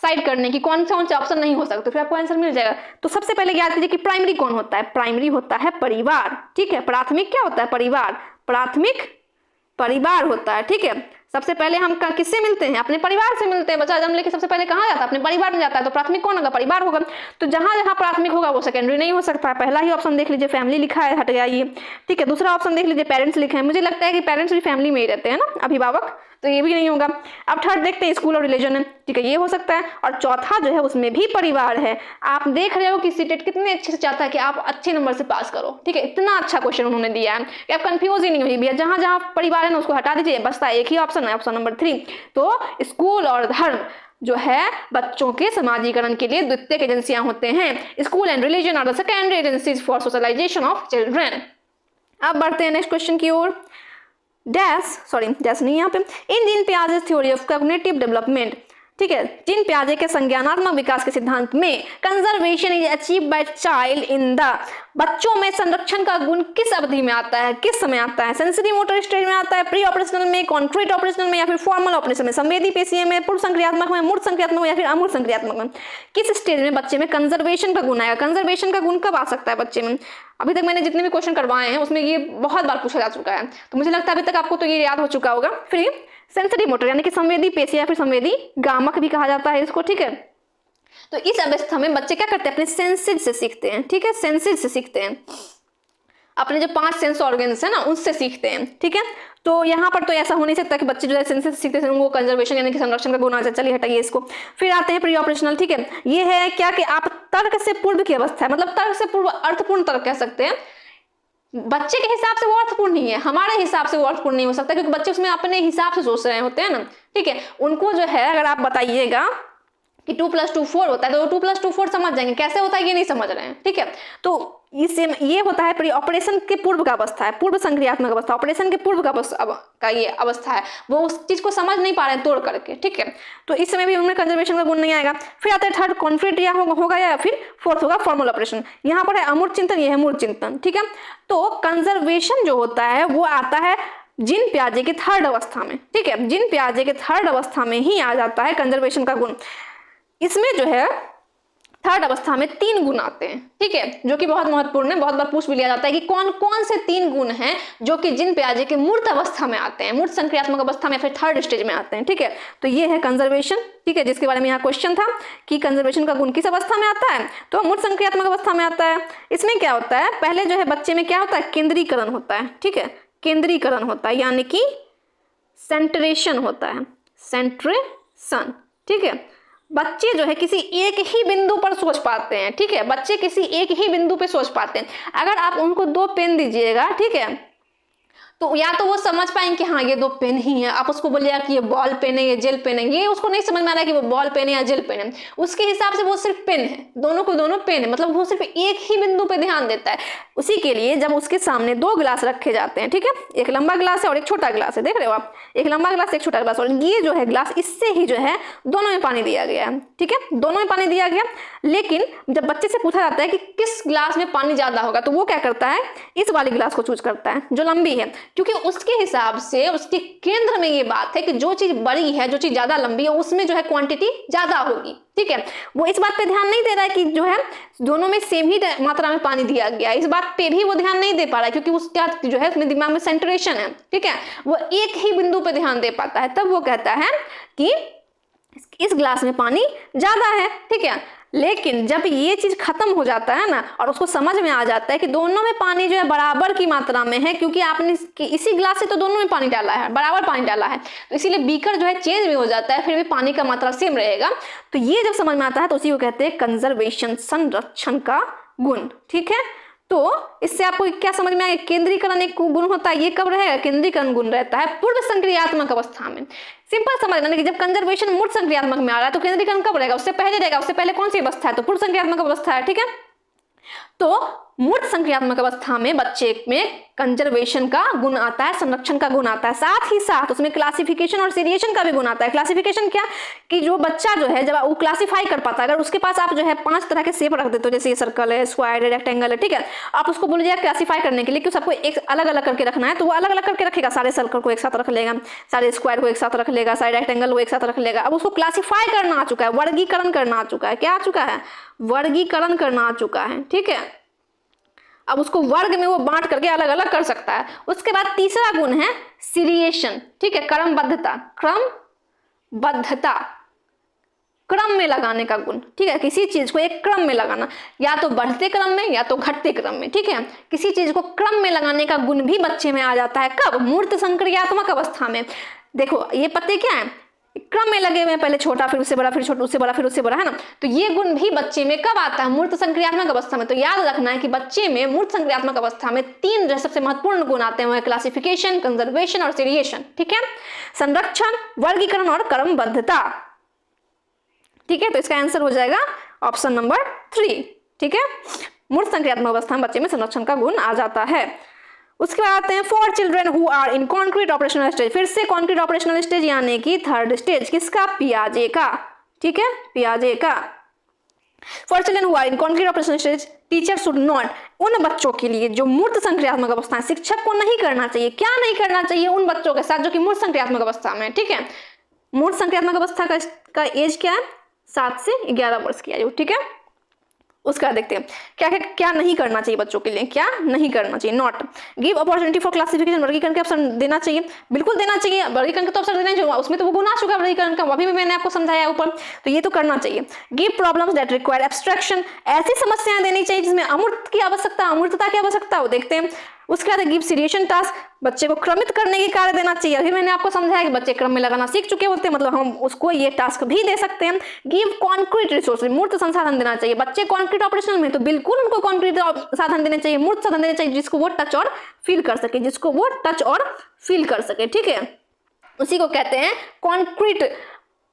साइड करने की, कौन से ऑप्शन नहीं हो सकते, फिर आपको आंसर मिल जाएगा। तो सबसे पहले याद कीजिए कि प्राइमरी कौन होता है? प्राइमरी होता है परिवार, ठीक है। प्राथमिक क्या होता है? परिवार। प्राथमिक परिवार होता है, ठीक है। सबसे पहले हम किससे मिलते हैं? अपने परिवार से मिलते हैं। बच्चा जन्म लेके सबसे पहले कहाँ जाता है? अपने परिवार में जाता है। तो प्राथमिक कौन होगा? परिवार होगा। तो जहां जहां प्राथमिक होगा वो सेकेंडरी नहीं हो सकता। पहला ही ऑप्शन देख लीजिए, फैमिली लिखा है, हट गया ये, ठीक है। दूसरा ऑप्शन देख लीजिए, पेरेंट्स लिखे हैं। मुझे लगता है कि पेरेंट्स भी फैमिली में ही रहते हैं ना, अभिभावक, तो ये भी नहीं होगा। अब थर्ड देखते हैं, स्कूल और रिलीजन है, ठीक है, ये हो सकता है। और चौथा जो है उसमें भी परिवार है। आप देख रहे हो कि सीटेट कितने अच्छे से चाहता है कि आप अच्छे नंबर से पास करो, ठीक है। इतना अच्छा क्वेश्चन उन्होंने दिया है कि आप कंफ्यूज ही नहीं होइए भैया। जहां जहां परिवार है ना उसको हटा दीजिए, बसता एक ही ऑप्शन है, ऑप्शन नंबर 3। तो स्कूल और धर्म जो है बच्चों के समाजीकरण के लिए द्वितीयक एजेंसियां होते हैं। School and religion are the secondary agencies for socialization of children. अब बढ़ते हैं नेक्स्ट क्वेश्चन की ओर। डैश नहीं यहाँ पे, इन जीन पियाजे थ्योरी ऑफ कॉग्निटिव डेवलपमेंट, ठीक है, जीन पियाजे के संज्ञानात्मक विकास के सिद्धांत में conservation is achieve by child in the, बच्चों में संरक्षण का गुण किस अवधि में आता है, किस समय आता है, सेंसरी मोटर स्टेज में आता है, प्री ऑपरेशनल में, कॉन्ट्रेट ऑपरेशनल में, या फिर फॉर्मल ऑपरेशन में, संवेदी पेशीय में, पूर्व संक्रियात्मक में, मूर्त संक्रियात्मक में, या फिर अमूर्त संक्रियात्मक में, किस स्टेज में बच्चे में कंजर्वेशन का गुण आएगा। कंजर्वेशन का गुण कब आ सकता है बच्चे में? अभी तक मैंने जितने भी क्वेश्चन करवाए हैं उसमें ये बहुत बार पूछा जा चुका है, तो मुझे लगता है अभी तक आपको तो ये याद हो चुका होगा। फिर सेंसरी मोटर यानी कि संवेदी पेशी या फिर संवेदी गामक भी कहा जाता है इसको, ठीक है। तो इस अवस्था में बच्चे क्या करते हैं, अपने सेंसेज से सीखते हैं, ठीक है, सेंसेज से सीखते हैं, अपने जो 5 सेंस ऑर्गन्स है ना उनसे सीखते हैं, ठीक है। तो यहाँ पर तो ऐसा हो नहीं सकता कि बच्चे जो है सेंसेज सीखते हैं उनको कंजर्वेशन यानी कि संरक्षण का गुण आ जाए। चलिए हटाइए इसको। फिर आते हैं प्री ऑपरेशनल, ठीक है। ये है क्या कि आप तर्क से पूर्व की अवस्था है, मतलब तर्क से पूर्व अर्थपूर्ण तर्क कह सकते हैं। बच्चे के हिसाब से वो अर्थपूर्ण नहीं है, हमारे हिसाब से वो अर्थपूर्ण नहीं हो सकता, क्योंकि बच्चे उसमें अपने हिसाब से सोच रहे होते हैं ना, ठीक है। उनको जो है अगर आप बताइएगा कि 2 + 2 4 होता है तो 2 + 2 4 समझ जाएंगे, कैसे होता है ये नहीं समझ रहे हैं, ठीक है। तो इससे ये होता है प्री ऑपरेशन के पूर्व का अवस्था है, पूर्व संक्रियात्मक अवस्था, ऑपरेशन के पूर्व का ये अवस्था है, वो उस चीज को समझ नहीं पा रहे हैं तोड़ करके, ठीक है। तो इस समय भी उनमें कंजर्वेशन का गुण नहीं आएगा। फिर आता है थर्ड कॉन्फ्लिक्ट या होगा या फिर फोर्थ होगा फॉर्मल ऑपरेशन। यहाँ पर है अमूर्त चिंतन, ये है मूर्त चिंतन, ठीक है। तो कंजर्वेशन जो होता है वो आता है जीन पियाजे की थर्ड अवस्था में, ठीक है, जीन पियाजे के थर्ड अवस्था में ही आ जाता है कंजर्वेशन का गुण। इसमें जो है थर्ड अवस्था में 3 गुण आते हैं, ठीक है, जो कि बहुत महत्वपूर्ण है, बहुत बार पूछ भी लिया जाता है कि कौन कौन से 3 गुण हैं जो कि जीन पियाजे के मूर्त अवस्था में आते हैं, मूर्त संक्रियात्मक अवस्था में, फिर थर्ड स्टेज में आते हैं, ठीक है। तो ये है कंजर्वेशन, ठीक है, जिसके बारे में यहाँ क्वेश्चन था कि कंजर्वेशन का गुण किस अवस्था में आता है, तो मूर्त संक्रियात्मक अवस्था में आता है। इसमें क्या होता है, पहले जो है बच्चे में क्या होता है, केंद्रीकरण होता है, ठीक है, केंद्रीकरण होता है, यानी कि सेंट्रेशन होता है, सेंट्रेशन, ठीक है। बच्चे जो है किसी एक ही बिंदु पर सोच पाते हैं, ठीक है, बच्चे किसी एक ही बिंदु पे सोच पाते हैं। अगर आप उनको 2 पेन दीजिएगा, ठीक है, तो या तो वो समझ पाएंगे कि हाँ ये 2 पेन ही है, आप उसको बोलिए कि ये बॉल पेन है, ये जेल पेन है, ये उसको नहीं समझ में आ रहा है कि वो बॉल पेन है या जेल पेन है, उसके हिसाब से वो सिर्फ पेन है, दोनों को दोनों पेन है, मतलब वो सिर्फ एक ही बिंदु पे ध्यान देता है। उसी के लिए जब उसके सामने 2 गिलास रखे जाते हैं, ठीक है, एक लंबा गिलास है और एक छोटा गिलास है, देख रहे हो आप, एक लंबा गिलास एक छोटा गिलास, और ये जो है गिलास, इससे ही जो है दोनों में पानी दिया गया है, ठीक है, दोनों में पानी दिया गया। लेकिन जब बच्चे से पूछा जाता है कि किस गिलास में पानी ज्यादा होगा, तो वो क्या करता है, इस वाले गिलास को चूज करता है जो लंबी है, क्योंकि उसके हिसाब से उसके केंद्र में ये बात है कि जो चीज बड़ी है, जो चीज ज्यादा लंबी है, उसमें जो है क्वांटिटी ज्यादा होगी, ठीक है। वो इस बात पे ध्यान नहीं दे रहा है कि जो है दोनों में सेम ही मात्रा में पानी दिया गया है, इस बात पे भी वो ध्यान नहीं दे पा रहा है, क्योंकि उसका जो है उसमें दिमाग में सेंट्रेशन है, ठीक है, वो एक ही बिंदु पे ध्यान दे पाता है। तब वो कहता है कि इस गिलास में पानी ज्यादा है, ठीक है। लेकिन जब ये चीज खत्म हो जाता है ना और उसको समझ में आ जाता है कि दोनों में पानी जो है बराबर की मात्रा में है, क्योंकि आपने इसी गिलास से तो दोनों में पानी डाला है, बराबर पानी डाला है, तो इसीलिए बीकर जो है चेंज भी हो जाता है, फिर भी पानी का मात्रा सेम रहेगा। तो ये जब समझ में आता है तो उसी को कहते हैं कंजर्वेशन, संरक्षण का गुण, ठीक है। तो इससे आपको क्या समझ में आया, केंद्रीकरण एक गुण होता है, ये कब रहेगा, केंद्रीकरण गुण रहता है पूर्व संक्रियात्मक अवस्था में। सिंपल समझ लेना कि जब कंजर्वेशन मूर्त संक्रियात्मक में आ रहा है तो केंद्रीकरण कब रहेगा, उससे पहले रहेगा, उससे पहले कौन सी अवस्था है, तो पूर्व संक्रियात्मक अवस्था है, ठीक है। तो मूर्त संक्रियात्मक अवस्था में बच्चे में कंजर्वेशन का गुण आता है, संरक्षण का गुण आता है, साथ ही साथ उसमें क्लासिफिकेशन और सीरिएशन का भी गुण आता है। क्लासिफिकेशन क्या कि जो बच्चा जो है जब वो क्लासिफाई कर पाता है, अगर उसके पास आप जो है 5 तरह के शेप रख देते हो, जैसे ये सर्कल है, स्क्वायर है, रेक्टेंगल है, ठीक है, आप उसको बोलिए क्लासिफाई करने के लिए कि सबको एक अलग अलग करके रखना है, तो वो अलग अलग करके रखेगा, सारे सर्कल को एक साथ रख लेगा, सारे स्क्वायर को एक साथ रख लेगा, सारे रेक्टेंगल को एक साथ रख लेगा। अब उसको क्लासिफाई करना आ चुका है, वर्गीकरण करना आ चुका है, क्या आ चुका है, वर्गीकरण करना आ चुका है, ठीक है। अब उसको वर्ग में वो बांट करके अलग अलग कर सकता है। उसके बाद तीसरा गुण है सीरिएशन, ठीक है, क्रमबद्धता, क्रमबद्धता, क्रम में लगाने का गुण, ठीक है, किसी चीज को एक क्रम में लगाना, या तो बढ़ते क्रम में या तो घटते क्रम में, ठीक है, किसी चीज को क्रम में लगाने का गुण भी बच्चे में आ जाता है। कब, मूर्त संक्रियात्मक अवस्था में। देखो ये पत्ते क्या है, क्रम में लगे हुए हैं, पहले छोटा फिर उससे बड़ा, फिर छोटा उससे बड़ा, फिर उससे बड़ा, है ना। तो ये गुण भी बच्चे में कब आता है, मूर्त संक्रियात्मक अवस्था में। तो याद रखना है कि बच्चे में मूर्त संक्रियात्मक अवस्था में 3 जो सबसे महत्वपूर्ण गुण आते हैं, वो है क्लासिफिकेशन, कंजर्वेशन और सीरिएशन, ठीक है, संरक्षण, वर्गीकरण और क्रमबद्धता, ठीक है। तो इसका आंसर हो जाएगा ऑप्शन नंबर 3, ठीक है, मूर्त संक्रियात्मक अवस्था में बच्चे में संरक्षण का गुण आ जाता है। उसके बाद आते हैं for children who are in concrete operational stage, फिर से कॉन्क्रीट ऑपरेशनल स्टेज यानी कि थर्ड स्टेज किसका, पियाजे का, ठीक है, पियाजे का। For children who are in concrete operational stage teacher should not, उन बच्चों के लिए जो मूर्त संक्रियात्मक अवस्था है शिक्षक को नहीं करना चाहिए, क्या नहीं करना चाहिए उन बच्चों के साथ जो कि मूर्त संक्रियात्मक अवस्था में, ठीक है, मूर्त संक्रियात्मक अवस्था का एज क्या है, 7 से 11 वर्ष की आयु, ठीक है। उसका देखते हैं क्या क्या क्या नहीं करना चाहिए बच्चों के लिए, क्या नहीं करना चाहिए। Not give opportunity for classification, वर्गीकरण के अवसर देना चाहिए, बिल्कुल देना चाहिए, वर्गीकरण के तो अवसर देना चाहिए, उसमें तो वो गुना चुका वर्गीकरण का, अभी भी मैंने आपको समझाया ऊपर, तो ये तो करना चाहिए। Give problems that require abstraction, ऐसी समस्याएं देनी चाहिए जिसमें अमूर्त की आवश्यकता, अमूर्तता की आवश्यकता हो, देखते हैं। उसके बाद गिव सीरिएशन टास्क, बच्चे को क्रमित करने की कार्य देना चाहिए, अभी मैंने आपको समझाया कि बच्चे क्रम में लगाना सीख चुके होते हैं, मतलब हम उसको ये टास्क भी दे सकते हैं। गिव कॉन्क्रीट रिसोर्स, मूर्त संसाधन देना चाहिए, बच्चे कॉन्क्रीट ऑपरेशन में तो बिल्कुल उनको कॉन्क्रीट साधन देने चाहिए, मूर्त साधन देने चाहिए जिसको वो टच और फील कर सके, जिसको वो टच और फील कर सके, ठीक है, उसी को कहते हैं कॉन्क्रीट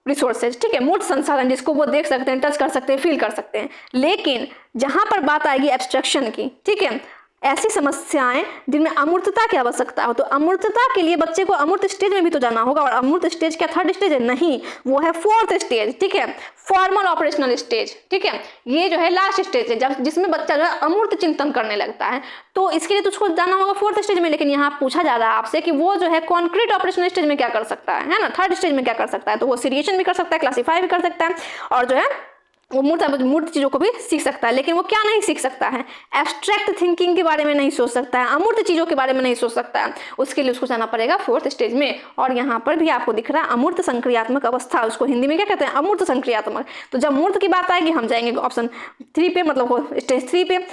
रिसोर्सेज, ठीक है, मूर्त संसाधन जिसको वो देख सकते हैं, टच कर सकते हैं, फील कर सकते हैं। लेकिन जहां पर बात आएगी एब्स्ट्रैक्शन की, ठीक है, ऐसी समस्याएं जिनमें अमूर्तता की आवश्यकता हो, तो अमूर्तता के लिए बच्चे को अमूर्त स्टेज में भी तो जाना होगा, और अमूर्त स्टेज क्या थर्ड स्टेज है, नहीं, वो है फोर्थ स्टेज, ठीक है, फॉर्मल ऑपरेशनल स्टेज, ठीक है, ये जो है लास्ट स्टेज है जब जिसमें बच्चा जो है अमूर्त चिंतन करने लगता है, तो इसके लिए तो उसको जाना होगा फोर्थ स्टेज में। लेकिन यहाँ पूछा जा रहा है आपसे कि वो जो है कॉन्क्रीट ऑपरेशनल स्टेज में क्या कर सकता है ना, थर्ड स्टेज में क्या कर सकता है, तो वो सीरिएशन भी कर सकता है, क्लासीफाई भी कर सकता है, और जो है वो मूर्त चीजों को भी सीख सकता है। लेकिन वो क्या नहीं सीख सकता है, एब्स्ट्रैक्ट थिंकिंग के बारे में नहीं सोच सकता है, अमूर्त चीजों के बारे में नहीं सोच सकता है, उसके लिए उसको जाना पड़ेगा फोर्थ स्टेज में। और यहाँ पर भी आपको दिख रहा है अमूर्त संक्रियात्मक अवस्था, उसको हिंदी में क्या कहते हैं, अमूर्त संक्रियात्मक। तो जब मूर्त की बात आएगी हम जाएंगे ऑप्शन 3 पे, मतलब स्टेज 3 पे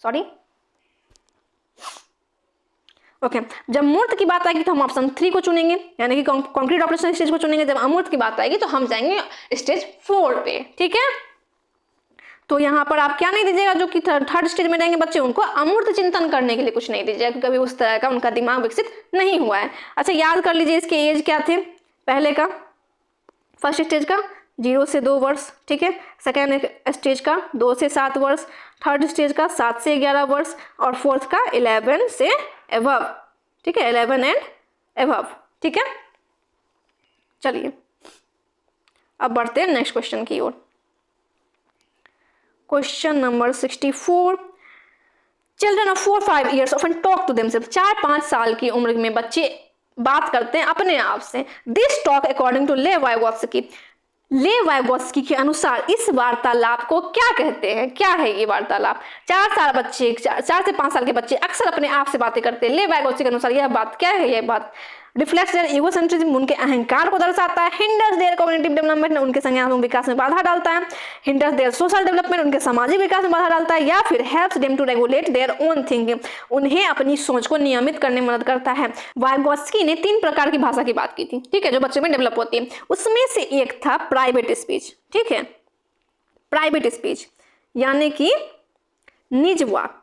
सॉरी ओके जब मूर्त की बात आएगी तो हम ऑप्शन 3 को चुनेंगे, यानी कि कॉन्क्रीट ऑपरेशन स्टेज को चुनेंगे। जब अमूर्त की बात आएगी तो हम जाएंगे स्टेज 4 पे, ठीक है। तो यहाँ पर आप क्या नहीं दीजिएगा, जो कि थर्ड स्टेज में रहेंगे बच्चे उनको अमूर्त चिंतन करने के लिए कुछ नहीं दीजिएगा, क्योंकि कभी उस तरह का उनका दिमाग विकसित नहीं हुआ है। अच्छा याद कर लीजिए इसके एज क्या थे, पहले का फर्स्ट स्टेज का 0 से 2 वर्ष, ठीक है, सेकेंड स्टेज का 2 से 7 वर्ष, थर्ड स्टेज का 7 से 11 वर्ष, और फोर्थ का 11 से एबव, ठीक है, 11 एंड एबव, ठीक है। चलिए अब बढ़ते हैं नेक्स्ट क्वेश्चन की ओर। Question number 64, children of 4-5 years often talk to themselves, 4-5 साल की उम्र में बच्चे बात करते हैं अपने आप से। दिस टॉक अकॉर्डिंग टू ले वाइगोत्स्की, ले वाइगोत्स्की के अनुसार इस वार्तालाप को क्या कहते हैं, क्या है ये वार्तालाप। 4 से 5 साल के बच्चे अक्सर अपने आप से बातें करते हैं। ले वाइगोत्स्की के अनुसार यह बात क्या है, यह बात रिफ्लेक्ट्स देयर ईगोसेंट्रिज्म, उनके अहंकार को दर्शाता है। हिंडर्स देयर कॉग्निटिव डेवलपमेंट, उनके संज्ञानात्मक विकास में बाधा डालता है। हिंडर्स देयर सोशल डेवलपमेंट, उनके सामाजिक विकास में बाधा डालता है। या फिर helps them to regulate their own thinking, उन्हें अपनी सोच को नियमित करने में मदद करता है। वाइगोत्स्की ने 3 प्रकार की भाषा की बात की थी, ठीक है, जो बच्चे में डेवलप होती है। उसमें से एक था प्राइवेट स्पीच, ठीक है, प्राइवेट स्पीच यानी कि निज वाक्य,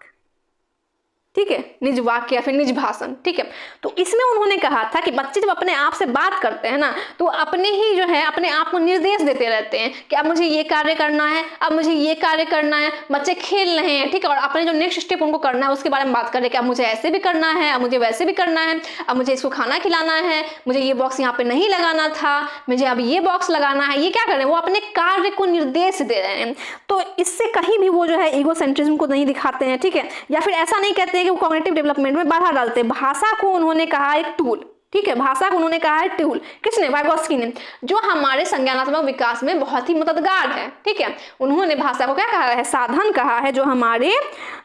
ठीक है, निज वाक्य या फिर निज भाषण, ठीक है। तो इसमें उन्होंने कहा था कि बच्चे जब अपने आप से बात करते हैं ना, तो अपने ही जो है अपने आप को निर्देश देते रहते हैं कि अब मुझे ये कार्य करना है, अब मुझे ये कार्य करना है। बच्चे खेल रहे हैं, ठीक है, और अपने जो नेक्स्ट स्टेप उनको करना है उसके बारे में बात कर रहे हैं कि अब मुझे ऐसे भी करना है, अब मुझे वैसे भी करना है, अब मुझे इसको खाना खिलाना है, मुझे ये बॉक्स यहाँ पे नहीं लगाना था, मुझे अब ये बॉक्स लगाना है। ये क्या कर रहे हैं, वो अपने कार्य को निर्देश दे रहे हैं। तो इससे कहीं भी वो जो है ईगोसेंट्रिज्म को नहीं दिखाते हैं, ठीक है, या फिर ऐसा नहीं कहते हैं कि वो कॉग्निटिव डेवलपमेंट में बाधा डालते हैं। भाषा को उन्होंने कहा एक टूल, ठीक है, भाषा को उन्होंने कहा है टूल। किसने, वाइगोत्स्की ने, जो हमारे संज्ञानात्मक विकास में बहुत ही मददगार है, ठीक है। उन्होंने भाषा को क्या कहा है, साधन कहा है, जो हमारे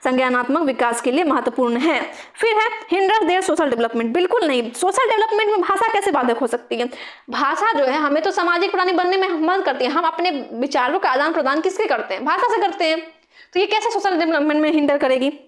संज्ञानात्मक विकास के लिए महत्वपूर्ण है। फिर है हिंडर्स देयर सोशल डेवलपमेंट, बिल्कुल नहीं, सोशल डेवलपमेंट में भाषा कैसे बाधक हो सकती है। भाषा जो है हमें तो सामाजिक प्राणी बनने में मदद करती है। हम अपने विचारों का आदान प्रदान किससे करते हैं, भाषा से करते हैं। तो ये कैसे सोशल डेवलपमेंट में हिंडर करेगी,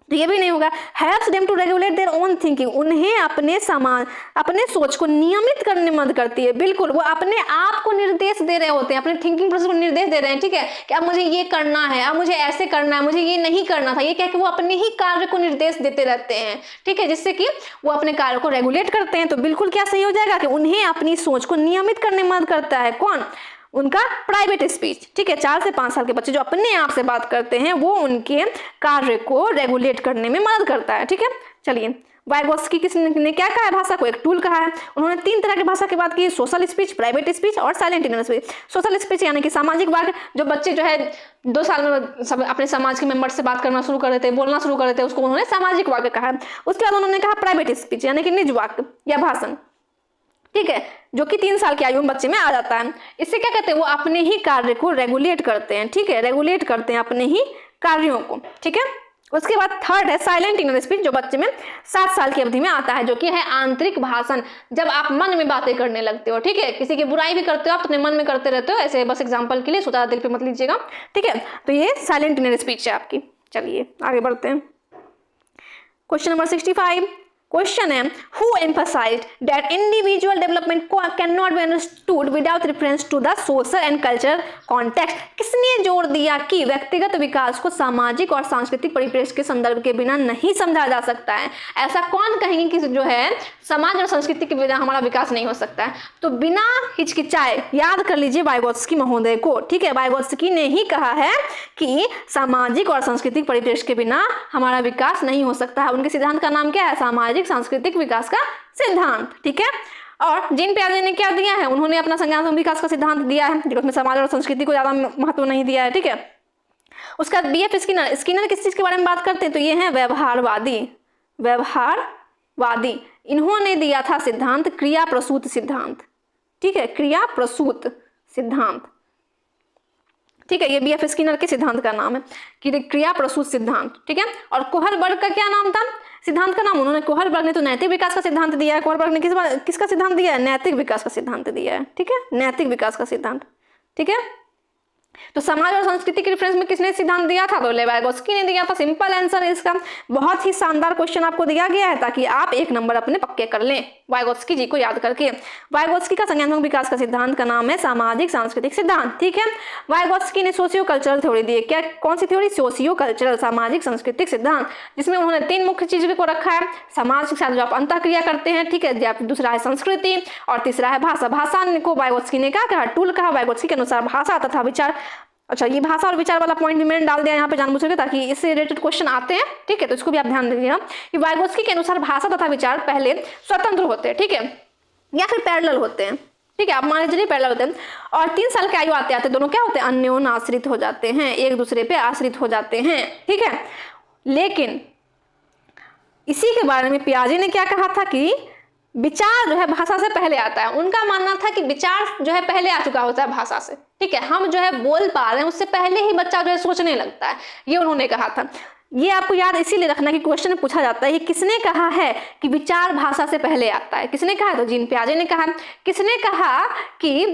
तो ये भी नहीं होगा। Helps them to regulate their own thinking, उन्हें अपने सोच को नियमित करने में मदद करती है। बिल्कुल, वो अपने आप को निर्देश दे रहे होते हैं, अपने थिंकिंग प्रोसेस को निर्देश दे रहे हैं, ठीक है, कि अब मुझे ये करना है, अब मुझे ऐसे करना है, मुझे ये नहीं करना था। ये क्या कि वो अपने ही कार्य को निर्देश देते रहते हैं, ठीक है, जिससे कि वो अपने कार्य को रेगुलेट करते हैं। तो बिल्कुल क्या सही हो जाएगा कि उन्हें अपनी सोच को नियमित करने में मदद करता है। कौन, उनका प्राइवेट स्पीच, ठीक है। 4 से 5 साल के बच्चे जो अपने आप से बात करते हैं वो उनके कार्य को रेगुलेट करने में मदद करता है, ठीक है। चलिए, वाइगोत्स्की किसने क्या कहा है भाषा को एक टूल कहा है। उन्होंने 3 तरह की भाषा की बात की, सोशल स्पीच, प्राइवेट स्पीच और silent inner speech. Social speech यानी कि सामाजिक वाक्य, जो बच्चे जो है 2 साल में सब अपने समाज के मेंबर से बात करना शुरू कर देते हैं, बोलना शुरू कर देते हैं, उसको उन्होंने सामाजिक वाक्य कहा है। उसके बाद उन्होंने कहा प्राइवेट स्पीच यानी कि निज वाक्य या भाषण, ठीक है, जो कि 3 साल की आयु में बच्चे में आ जाता है। इससे क्या कहते हैं, वो अपने ही कार्य को रेगुलेट करते हैं, ठीक है, रेगुलेट करते हैं अपने ही कार्यों को, ठीक है। उसके बाद थर्ड है साइलेंट इनर स्पीच, जो बच्चे में 7 साल की अवधि में आता है, जो कि है आंतरिक भाषण। जब आप मन में बातें करने लगते हो, ठीक है, किसी की बुराई भी करते हो आप अपने मन में करते रहते हो, ऐसे बस एग्जांपल के लिए, सोचा दिल पे मत लीजिएगा, ठीक है। तो ये साइलेंट इनर स्पीच है आपकी। चलिए आगे बढ़ते हैं। क्वेश्चन नंबर 65 क्वेश्चन है, who emphasized that individual development cannot be understood without reference to the social and cultural context। किसने जोर दिया कि व्यक्तिगत विकास को सामाजिक और सांस्कृतिक परिप्रेक्ष्य के संदर्भ के बिना नहीं समझा जा सकता है। ऐसा कौन कहेंगे कि जो है समाज और संस्कृति के बिना हमारा विकास नहीं हो सकता है। तो बिना हिचकिचाए याद कर लीजिए वाइगोत्स्की महोदय को, ठीक है। वाइगोत्स्की ने ही कहा है कि सामाजिक और सांस्कृतिक परिप्रेक्ष्य के बिना हमारा विकास नहीं हो सकता है। उनके सिद्धांत का नाम क्या है, सामाजिक सांस्कृतिक विकास का सिद्धांत, ठीक है। और जीन पियाजे ने क्या दिया है, उन्होंने अपना संज्ञानात्मक विकास का सिद्धांत दिया है, जिसमें समाज और संस्कृति को ज्यादा महत्व नहीं दिया है, ठीक है। उसका बीएफ स्किनर, स्किनर किस चीज के बारे में बात करते हैं, तो ये है व्यवहारवादी, व्यवहारवादी। इन्होंने दिया था सिद्धांत क्रिया प्रसूत सिद्धांत, ठीक है, क्रिया प्रसूत सिद्धांत, ठीक है। ये बीएफ स्किनर के सिद्धांत का नाम है कि क्रिया प्रसूत सिद्धांत, ठीक है। और कोहलबर्ग का क्या नाम था सिद्धांत का नाम, उन्होंने कोहलबर्ग ने तो नैतिक विकास का सिद्धांत दिया है। कोहलबर्ग ने किसका सिद्धांत दिया है, नैतिक विकास का सिद्धांत दिया है, ठीक है, नैतिक विकास का सिद्धांत, ठीक है। तो समाज और संस्कृति के रेफरेंस में किसने सिद्धांत दिया था, तो वाइगोत्स्की ने दिया था। सिंपल आंसर है इसका। बहुत ही शानदार क्वेश्चन आपको दिया गया है ताकि आप 1 नंबर अपने पक्के कर लें वाइगोत्स्की जी को याद करके। वाइगोत्स्की का संज्ञानात्मक विकास का सिद्धांत का नाम है सामाजिक सांस्कृतिक सिद्धांत, ठीक है। वाइगोत्स्की ने सोशियो कल्चरल थ्योरी दी है। क्या कौन सी थ्योरी, सोशियो कल्चरल, सामाजिक सांस्कृतिक सिद्धांत, जिसमें उन्होंने 3 मुख्य चीजों को रखा है। समाज के साथ जो आप अंतःक्रिया करते हैं, ठीक है, दूसरा है संस्कृति और तीसरा है भाषा। भाषा को वाइगोत्स्की ने क्या कहा, टूल कहा। वाइगोत्स्की के अनुसार भाषा तथा विचार, अच्छा ये भाषा और विचार वाला पॉइंट भी मैंने डाल दिया यहाँ पे जानबूझ करके ताकि इससे रिलेटेड क्वेश्चन आते हैं, ठीक है। तो इसको भी आप ध्यान दीजिएगा कि वाइगोत्स्की के अनुसार भाषा तथा विचार पहले स्वतंत्र होते हैं, ठीक है, या फिर पैरेलल होते हैं, ठीक है, आप मान लीजिए पैरेलल होते हैं। और 3 साल के आयु आते आते दोनों क्या होते हैं, अन्योन्य आश्रित हो जाते हैं, एक दूसरे पे आश्रित हो जाते हैं, ठीक है। लेकिन इसी के बारे में पियाजे ने क्या कहा था कि विचार जो है भाषा से पहले आता है। उनका मानना था कि विचार जो है पहले आ चुका होता है भाषा से, ठीक है, हम जो है बोल पा रहे हैं उससे पहले ही बच्चा जो है सोचने लगता है, ये उन्होंने कहा था। ये आपको याद इसीलिए रखना कि क्वेश्चन में पूछा जाता है ये किसने कहा है कि विचार भाषा से पहले आता है, किसने कहा है, तो जीन पियाजे ने कहा। किसने कहा कि